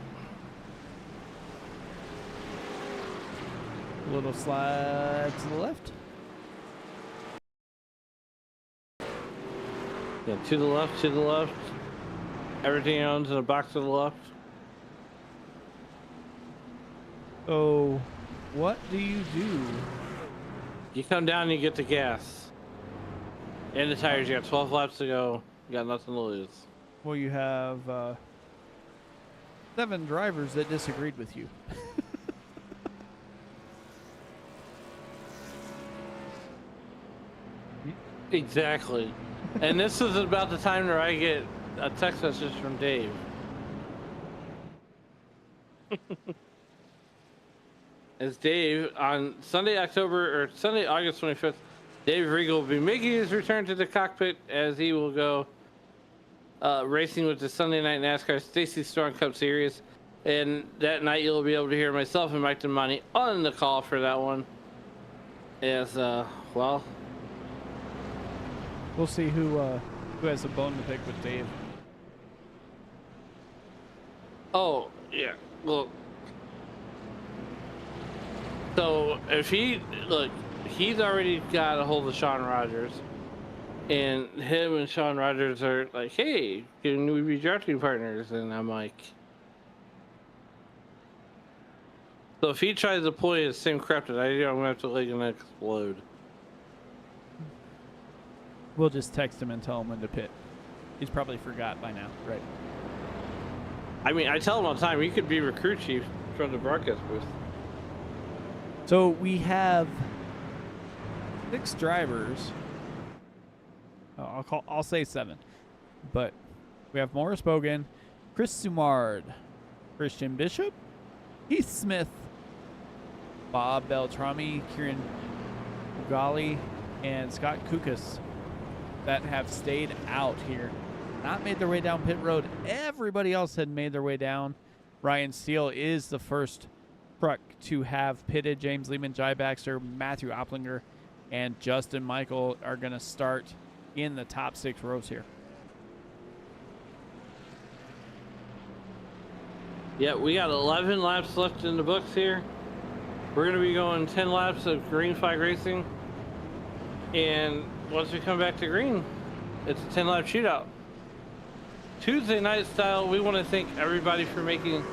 A little slide to the left. Yeah, to the left, to the left. Everything else in the box to the left. Oh, what do you do? You come down and you get the gas. And the tires, you got 12 laps to go. You got nothing to lose. Well, you have 7 drivers that disagreed with you. Exactly. And this is about the time where I get a text message from Dave. As Dave on Sunday, August 25th, Dave Regal will be making his return to the cockpit as he will go racing with the Sunday Night NASCAR Stacy Storm Cup Series. And that night you'll be able to hear myself and Mike DeMonte on the call for that one. As well, We'll see who has a bone to pick with Dave. oh yeah, well, so if he's already got a hold of Sean Rogers, and him and Sean Rogers are like, hey, can we be drafting partners? And I'm like, so if he tries to pull the same crap that I do, I'm gonna have to explode. We'll just text him and tell him when to pit. He's probably forgot by now, right? I mean, I tell him all the time, he could be recruit chief from the broadcast booth. So we have 6 drivers. I'll say 7, but we have Morris Bogan, Chris Sumard, Christian Bishop, Heath Smith, Bob Beltrami, Kieran Ugali, and Scott Kukas that have stayed out here, not made their way down pit road. Everybody else had made their way down. Ryan Steele is the first truck to have pitted. James Lehman, Jai Baxter, Matthew Opplinger, and Justin Michael are going to start in the top 6 rows here. Yeah, we got 11 laps left in the books here. We're going to be going 10 laps of green flag racing. And once we come back to green, it's a 10-lap shootout. Tuesday night style, we want to thank everybody for making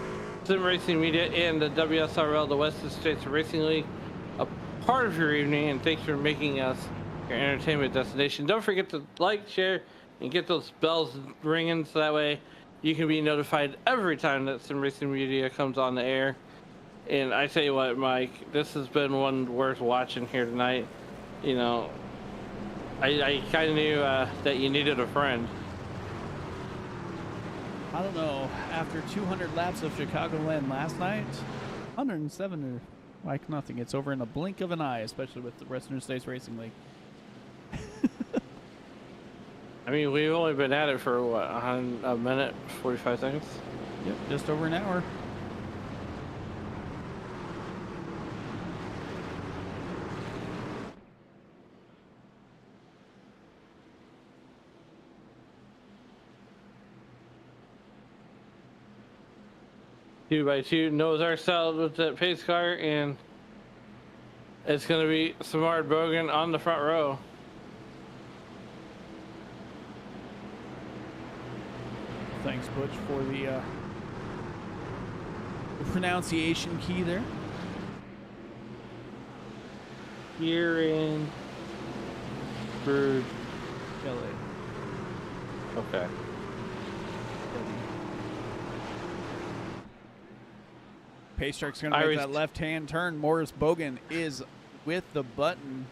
Sim Racing Media and the WSRL, the Western States Racing League, a part of your evening, and thanks for making us your entertainment destination. Don't forget to like, share, and get those bells ringing so that way you can be notified every time that Sim Racing Media comes on the air. And I tell you what, Mike, this has been one worth watching here tonight. You know, I kind of knew that you needed a friend. I don't know. After 200 laps of Chicagoland last night, 107 are like nothing. It's over in a blink of an eye, especially with the Western States Racing League. I mean, we've only been at it for, what, a minute, 45 seconds? Yep, just over an hour. Two by two, Noah's Ark style with that pace car, and it's going to be Samard Bogan on the front row. Thanks, Butch, for the pronunciation key there. Here in Bird. Kelly. Okay. Pacetrack's going to make that left-hand turn. Morris Bogan is with the button.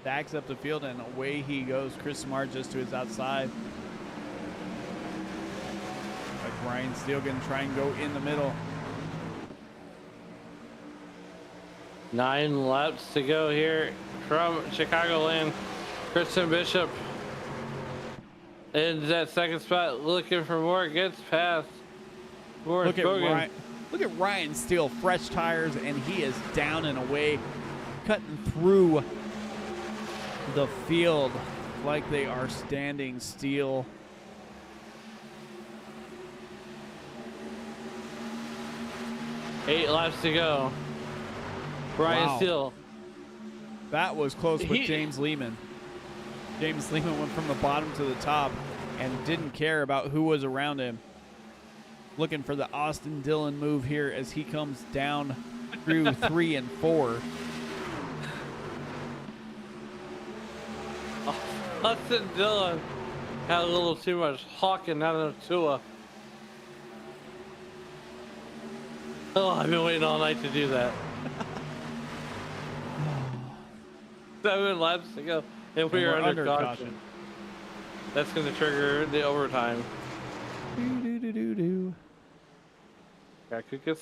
Backs up the field, and away he goes. Chris Smart just to his outside. Like Ryan Steele going to try and go in the middle. 9 laps to go here from Chicagoland. Christian Bishop in that second spot, looking for more. Gets past Morris Bogan. Look at Ryan Steele, fresh tires, and he is down and away, cutting through the field like they are standing still. Eight laps to go. Ryan Steele. That was close with James Lehman. James Lehman went from the bottom to the top and didn't care about who was around him. Looking for the Austin Dillon move here as he comes down through 3 and 4. Austin Dillon. Had a little too much hawk and not enough Tua. Oh, I've been waiting all night to do that. 7 laps to go, and we And are we're under caution. That's going to trigger the overtime. Do. Got Kukas.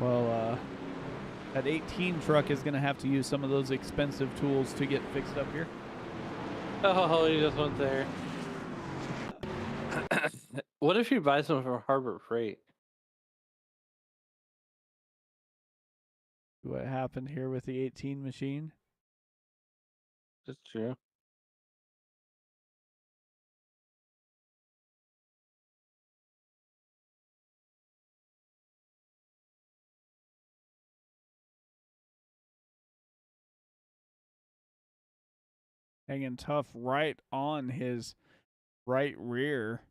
Well, that 18 truck is going to have to use some of those expensive tools to get fixed up here. Oh, he just went there. What if you buy some from Harbor Freight? What happened here with the 18 machine? That's true. Hanging tough right on his right rear.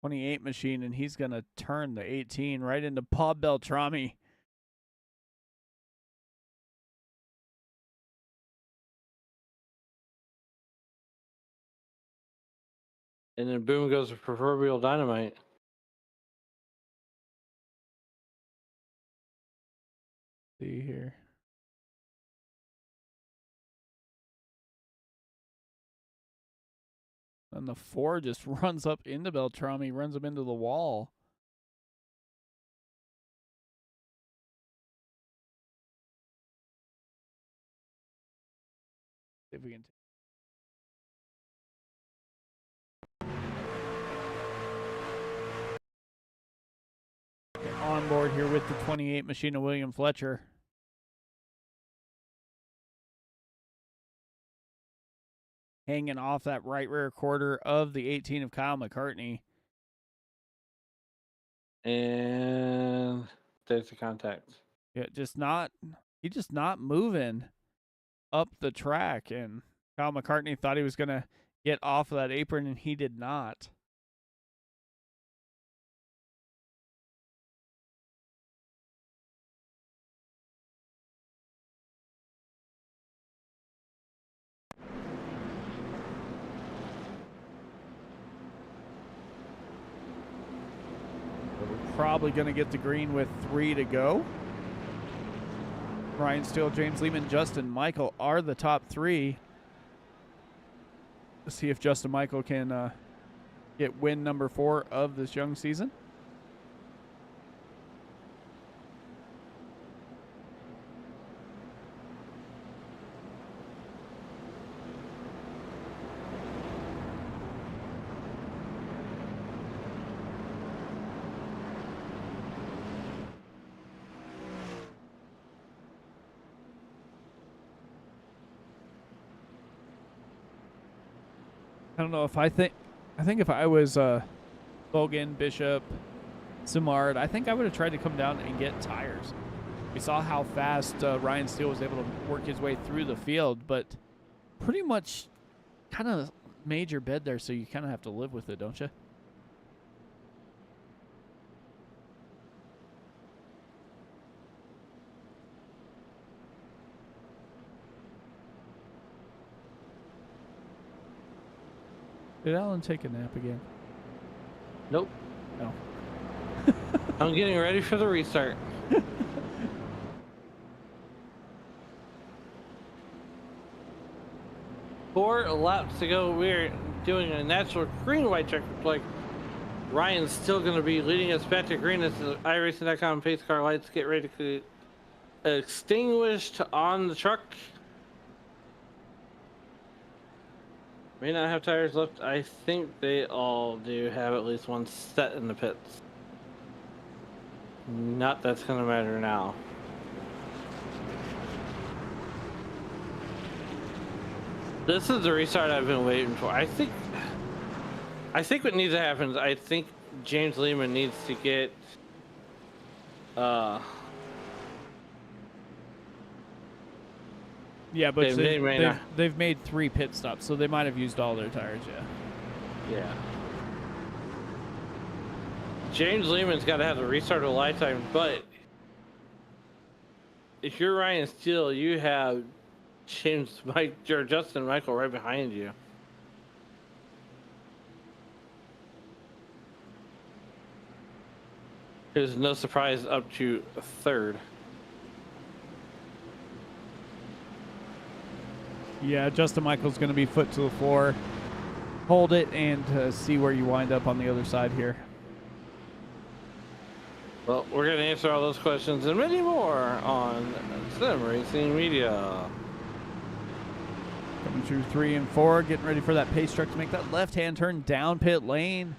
28 machine, and he's going to turn the 18 right into Bob Beltrami. And then boom goes the proverbial dynamite. See here. And the 4 just runs up into Beltrami, runs him into the wall. See if we can. On board here with the 28 machine of William Fletcher. Hanging off that right rear quarter of the 18 of Kyle McCartney. And there's the contact. Yeah, he's just not moving up the track. And Kyle McCartney thought he was going to get off of that apron, and he did not. Probably going to get the green with 3 to go. Ryan Steele, James Lehman, Justin Michael are the top 3. Let's see if Justin Michael can get win number 4 of this young season. I don't know if I think if I was Bogan, Bishop, Simard, I think I would have tried to come down and get tires. We saw how fast Ryan Steele was able to work his way through the field, but pretty much kind of made your bed there, so you kind of have to live with it, don't you? Did Alan take a nap again? Nope. No. I'm getting ready for the restart. 4 laps to go. We're doing a natural green-white check. Like Ryan's still going to be leading us back to green. This is iRacing.com. Pace car lights get ready to extinguished on the truck. May not have tires left. I think they all do have at least one set in the pits. Not that's going to matter now. This is the restart I've been waiting for. I think what needs to happen is I think James Lehman needs to get Yeah, but They may not. they've made 3 pit stops, so they might have used all their tires. Yeah. Yeah. James Lehman's got to have the restart of a lifetime, but if you're Ryan Steele, you have Justin Michael right behind you. There's no surprise up to 3rd. Yeah, Justin Michael's going to be foot to the floor. Hold it and see where you wind up on the other side here. Well, we're going to answer all those questions and many more on Sim Racing Media. Coming through 3 and 4, getting ready for that pace truck to make that left-hand turn down pit lane.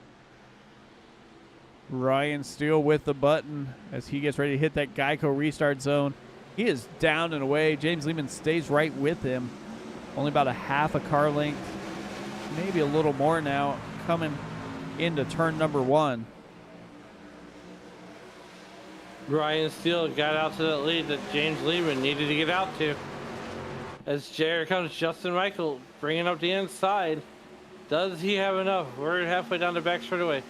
Ryan Steele with the button as he gets ready to hit that Geico restart zone. He is down and away. James Lehman stays right with him. Only about a half a car length, maybe a little more now, coming into turn number 1. Ryan Steele got out to that lead that James Lehman needed to get out to. As here comes Justin Michael bringing up the inside. Does he have enough? We're halfway down the back straightaway.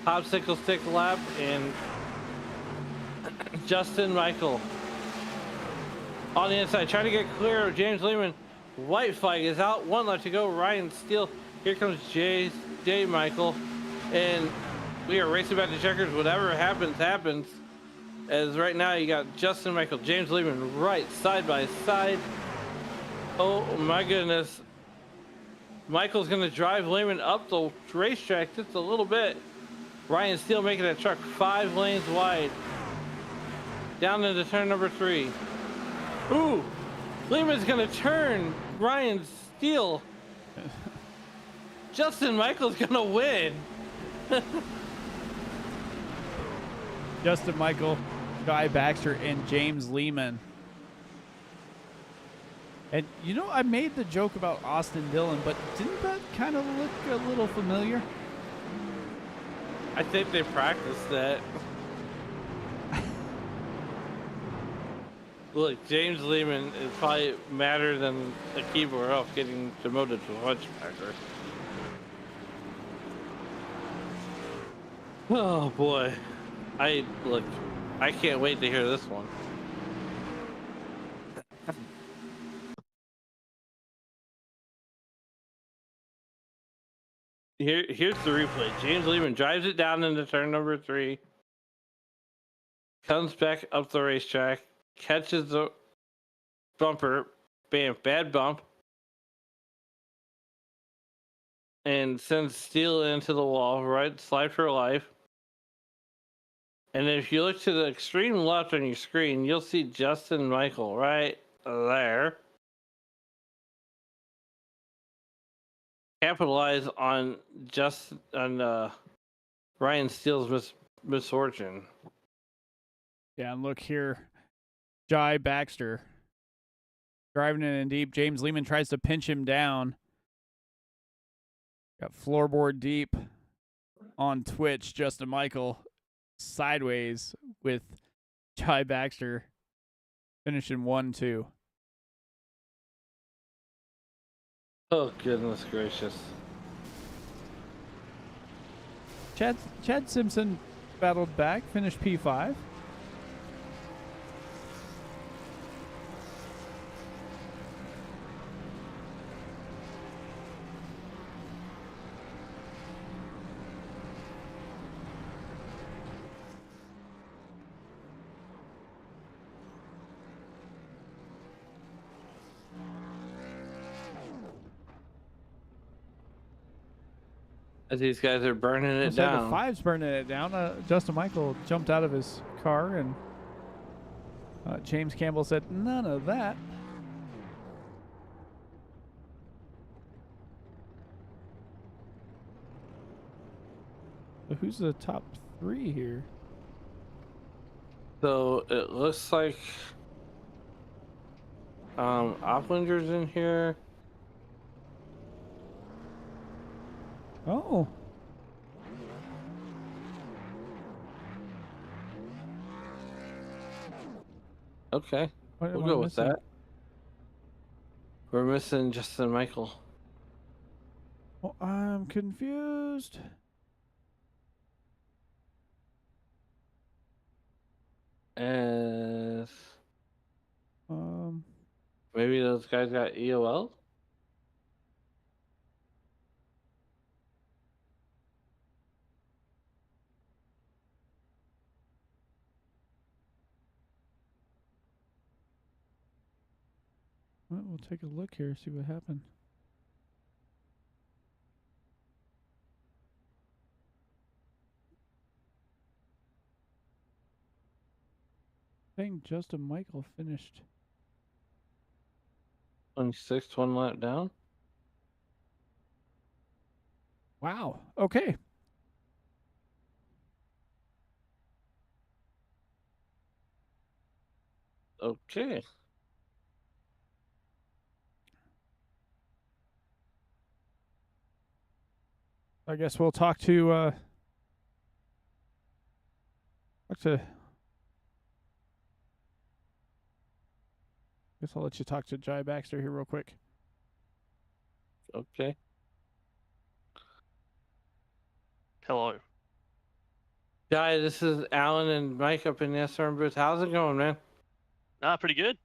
Popsicle stick lap and Justin Michael on the inside trying to get clear of James Lehman. White flag is out, 1 left to go. Ryan Steele. Here comes J Michael, and we are racing back to checkers. Whatever happens, happens. As right now you got Justin Michael, James Lehman right side by side. Oh my goodness. Michael's gonna drive Lehman up the racetrack just a little bit. Ryan Steele making that truck 5 lanes wide. Down into turn number 3. Ooh, Lehman's gonna turn Ryan Steele. Justin Michael's gonna win. Justin Michael, Guy Baxter, and James Lehman. And you know, I made the joke about Austin Dillon, but didn't that kind of look a little familiar? I think they practiced that. Look, James Lehman is probably madder than the keyboard off getting demoted to hunchbacker. Oh boy. I can't wait to hear this one. Here's the replay. James Lehman drives it down into turn number 3. Comes back up the racetrack. Catches the bumper. Bam, bad bump. And sends Steele into the wall, right? Slide for life. And if you look to the extreme left on your screen, you'll see Justin Michael right there. Capitalize on Ryan Steele's misfortune. Yeah, and look here. Jai Baxter driving it in deep. James Lehman tries to pinch him down. Got floorboard deep on Twitch. Justin Michael sideways with Jai Baxter finishing 1-2. Oh, goodness gracious. Chad Simpson battled back, finished P5. As these guys are burning it down. The 5's burning it down. Justin Michael jumped out of his car, and James Campbell said, none of that. So who's the top 3 here? So it looks like Opplinger's in here. Oh. Okay. What We'll am I go with missing? that. We're missing Justin Michael. Well, I'm confused. As Um, maybe those guys got EOL. well, we'll take a look here, see what happened. I think Justin Michael finished. 26, 1 lap down. Wow. Okay. Okay. I guess we'll talk to I guess I'll let you talk to Jai Baxter here real quick. Okay. Hello. Guy, this is Alan and Mike up in the SRM booth. How's it going, man? Pretty good.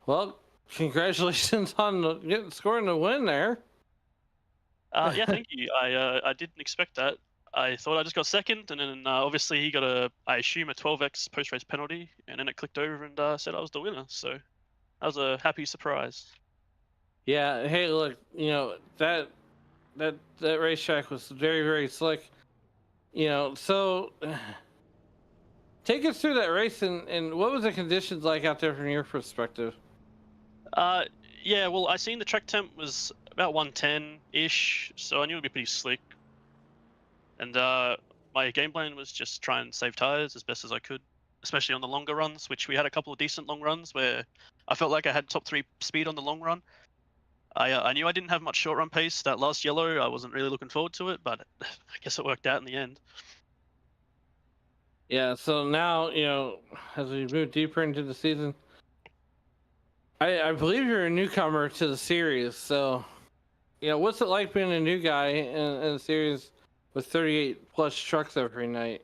Well, congratulations on scoring the win there. Yeah, thank you. I didn't expect that. I thought I just got second, and then obviously he got I assume a 12x post-race penalty, and then it clicked over and said I was the winner. So that was a happy surprise. Yeah. Hey, look, that racetrack was very, very slick. So take us through that race and what was the conditions like out there from your perspective? Yeah, well, I seen the track temp was about 110-ish, so I knew it'd be pretty slick. And my game plan was just try and save tires as best as I could, especially on the longer runs, which we had a couple of decent long runs where I felt like I had top 3 speed on the long run. I knew I didn't have much short run pace. That last yellow, I wasn't really looking forward to it, but I guess it worked out in the end. Yeah, so now, as we move deeper into the season, I believe you're a newcomer to the series. So, what's it like being a new guy in the series with 38 plus trucks every night?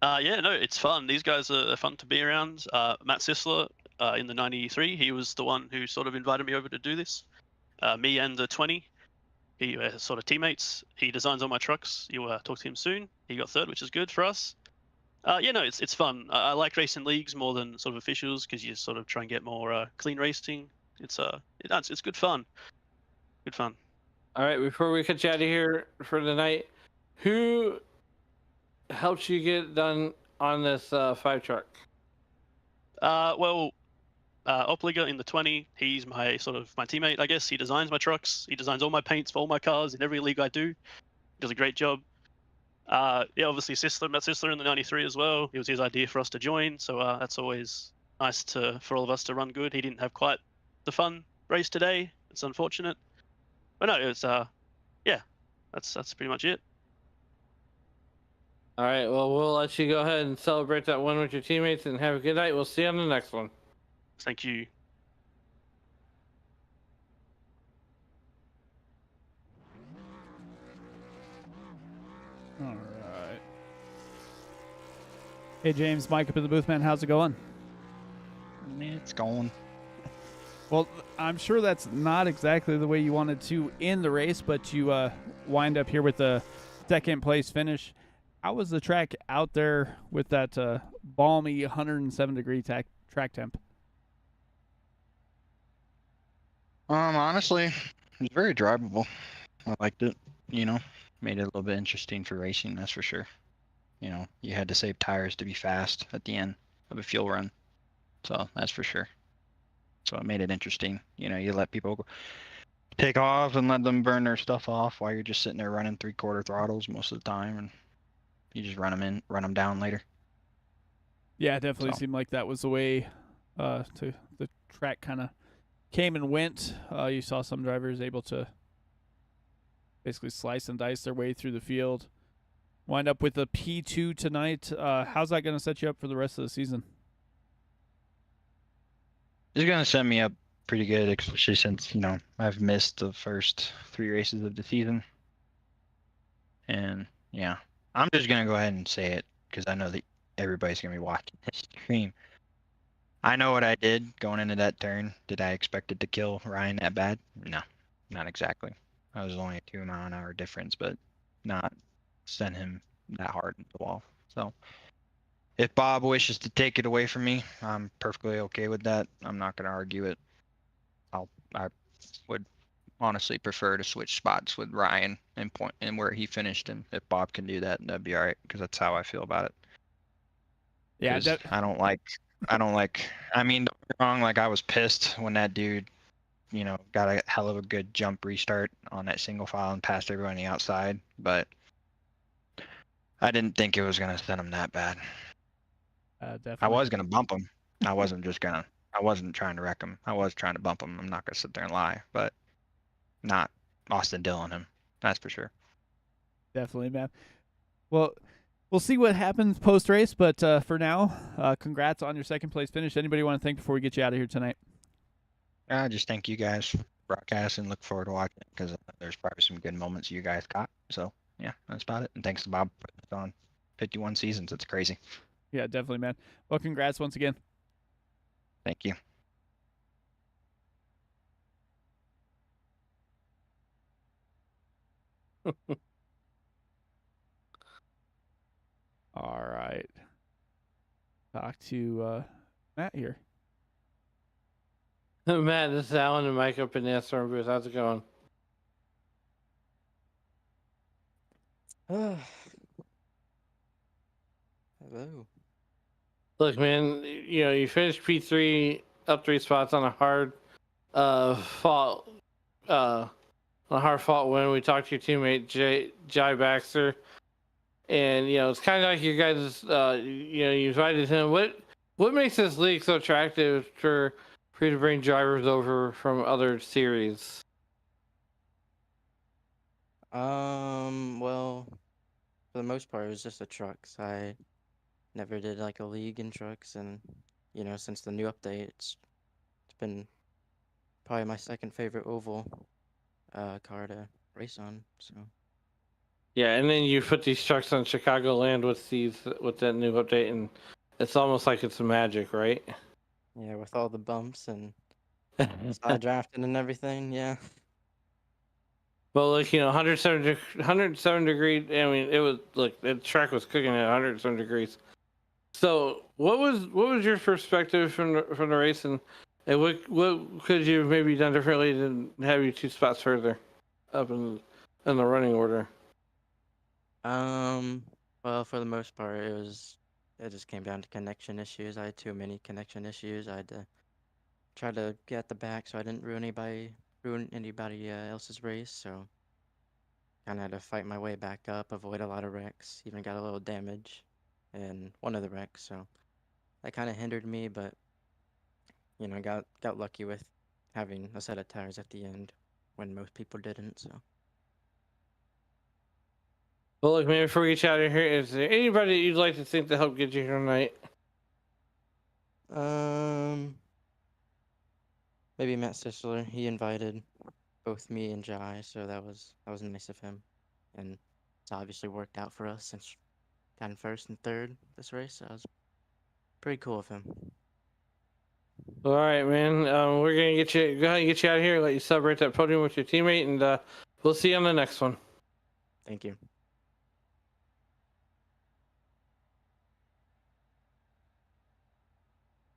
Yeah, no, it's fun. These guys are fun to be around. Matt Sisler in the 93, he was the one who sort of invited me over to do this. Me and the 20, he were sort of teammates. He designs all my trucks. You talk to him soon. He got third, which is good for us. Yeah, no, it's fun. I like racing leagues more than sort of officials because you sort of try and get more clean racing. It's good fun. Good fun. All right, before we cut you out of here for the night, who helped you get done on this 5 truck? Well, Opliger in the 20, he's my teammate, I guess. He designs my trucks. He designs all my paints for all my cars in every league I do. He does a great job. Yeah, obviously Matt Sisler in the 93 as well. It was his idea for us to join, so that's always nice for all of us to run good. He didn't have quite the fun race today. It's unfortunate, but no, it's yeah, that's pretty much it. All right, well, we'll let you go ahead and celebrate that one with your teammates and have a good night. We'll see you on the next one. Thank you. All right. Hey, James, Mike up in the booth, man. How's it going? It's going. Well, I'm sure that's not exactly the way you wanted to end the race, but you wind up here with a second place finish. How was the track out there with that balmy 107-degree track temp? Honestly, it was very drivable. I liked it. Made it a little bit interesting for racing, that's for sure. You had to save tires to be fast at the end of a fuel run. So that's for sure. So it made it interesting. You let people take off and let them burn their stuff off while you're just sitting there running 3/4 throttles most of the time, and you just run them down later. Yeah, it definitely seemed like that was the way the track kind of came and went. You saw some drivers able to basically slice and dice their way through the field. Wind up with a P2 tonight. How's that going to set you up for the rest of the season? It's going to set me up pretty good, especially since, I've missed the first 3 races of the season. And yeah, I'm just going to go ahead and say it because I know that everybody's going to be watching this stream. I know what I did going into that turn. Did I expect it to kill Ryan that bad? No, not exactly. I was only a 2-mile-an-hour difference, but not send him that hard into the wall. So if Bob wishes to take it away from me, I'm perfectly okay with that. I'm not going to argue it. I would honestly prefer to switch spots with Ryan and where he finished, and if Bob can do that, that'd be all right because that's how I feel about it. Yeah, 'Cause I don't like. I mean, don't get me wrong. Like I was pissed when that dude, got a hell of a good jump restart on that single file and passed everyone on the outside, but I didn't think it was gonna send him that bad. definitely. I was gonna bump him. I wasn't trying to wreck him. I was trying to bump him. I'm not gonna sit there and lie, but not Austin Dillon him. That's for sure. Definitely, man. Well, we'll see what happens post race, but for now, congrats on your second place finish. Anybody want to thank before we get you out of here tonight? I just thank you guys for broadcasting. Look forward to watching it because there's probably some good moments you guys got. So yeah, that's about it. And thanks to Bob for putting it on 51 seasons. It's crazy. Yeah, definitely, man. Well, congrats once again. Thank you. All right. Talk to Matt here. Matt, this is Alan and Mike up in the SRM booth. How's it going? Hello. Look, man, you finished P3 up 3 spots on a hard fault win. We talked to your teammate Jai Baxter, and it's kind of like you guys you invited him. What makes this league so attractive for you to bring drivers over from other series? Well, for the most part, it was just the trucks. I never did like a league in trucks, and since the new update, it's been probably my second favorite oval car to race on. So Yeah, and then you put these trucks on Chicagoland with that new update, and it's almost like it's magic, right? yeah, with all the bumps and side drafting and everything, yeah. Well, 107 degree. I mean, it was like the track was cooking at 107 degrees. So, what was your perspective from the race, and what could you maybe done differently to have you 2 spots further up in the running order? Well, for the most part, it just came down to connection issues. I had too many connection issues. I had to try to get at the back so I didn't ruin anybody else's race. So kind of had to fight my way back up, avoid a lot of wrecks. Even got a little damage in one of the wrecks, so that kind of hindered me. But got lucky with having a set of tires at the end when most people didn't. So. Well, look, man, before we get you out of here, is there anybody you'd like to think to help get you here tonight? Maybe Matt Sisler. He invited both me and Jai, so that was nice of him, and it's obviously worked out for us since gotten first and third this race. So that was pretty cool of him. All right, man. We're gonna go ahead and get you out of here. Let you celebrate that podium with your teammate, and we'll see you on the next one. Thank you.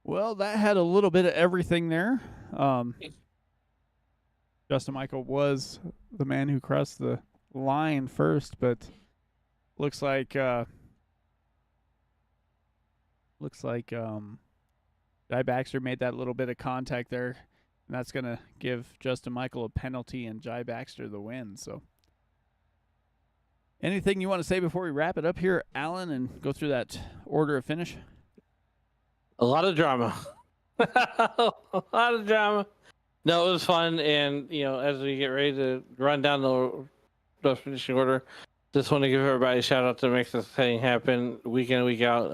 Well, that had a little bit of everything there. Justin Michael was the man who crossed the line first, but looks like Guy Baxter made that little bit of contact there, and that's going to give Justin Michael a penalty and Jai Baxter the win. So anything you want to say before we wrap it up here, Alan, and go through that order of finish? A lot of drama. A lot of drama. No, it was fun, and as we get ready to run down the finishing order, just want to give everybody a shout out to make this thing happen week in and week out.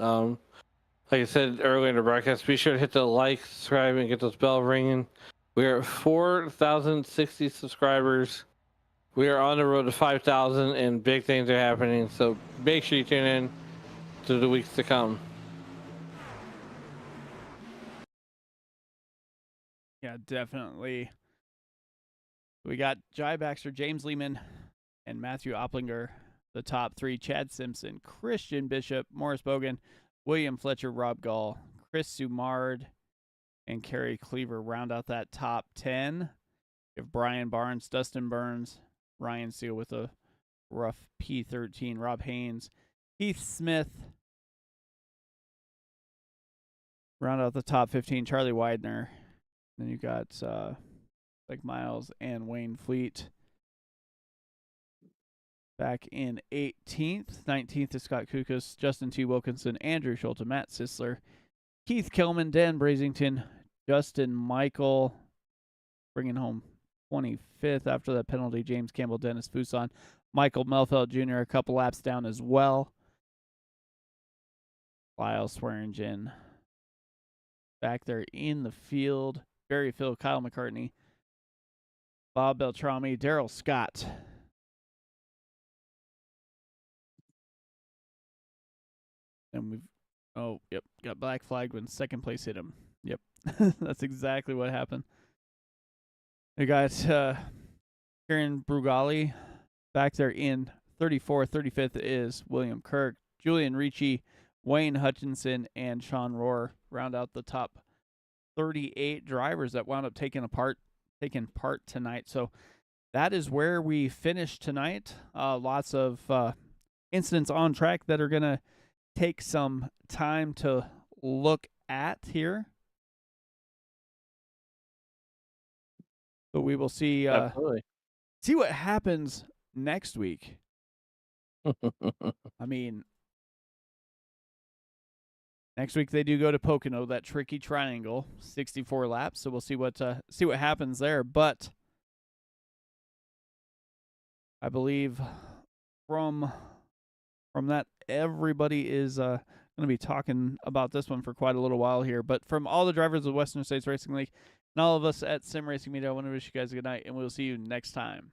Like I said earlier in the broadcast, be sure to hit the like, subscribe, and get those bell ringing. We are at 4,060 subscribers. We are on the road to 5,000, and big things are happening. So make sure you tune in to the weeks to come. Yeah, definitely. We got Jai Baxter, James Lehman, and Matthew Opplinger, the top three. Chad Simpson, Christian Bishop, Morris Bogan, William Fletcher, Rob Gall, Chris Sumard, and Kerry Cleaver round out that top 10. You have Brian Barnes, Dustin Burns, Ryan Seal with a rough P13, Rob Haynes, Heath Smith. Round out the top 15, Charlie Widener. Then you got like Miles and Wayne Fleet. Back in 18th. 19th is Scott Kukas, Justin T. Wilkinson, Andrew Schulte, Matt Sisler, Keith Kelman, Dan Brazington, Justin Michael, bringing home 25th after that penalty, James Campbell, Dennis Fuson, Michael Melfeld Jr. a couple laps down as well. Lyle Swearingen back there in the field. Barry Phil, Kyle McCartney, Bob Beltrami, Daryl Scott. And we've, got black flag when second place hit him. Yep, that's exactly what happened. We got Kieran Brugali back there in 34th. 35th is William Kirk, Julian Ricci, Wayne Hutchinson, and Sean Rohr round out the top 38 drivers that wound up taking part tonight. So that is where we finished tonight. Lots of incidents on track that are going to take some time to look at here. But we will see see what happens next week. I mean, next week they do go to Pocono, that tricky triangle, 64 laps. So we'll see what happens there. But I believe from that, everybody is going to be talking about this one for quite a little while here. But from all the drivers of Western States Racing League and all of us at Sim Racing Media, I want to wish you guys a good night, and we'll see you next time.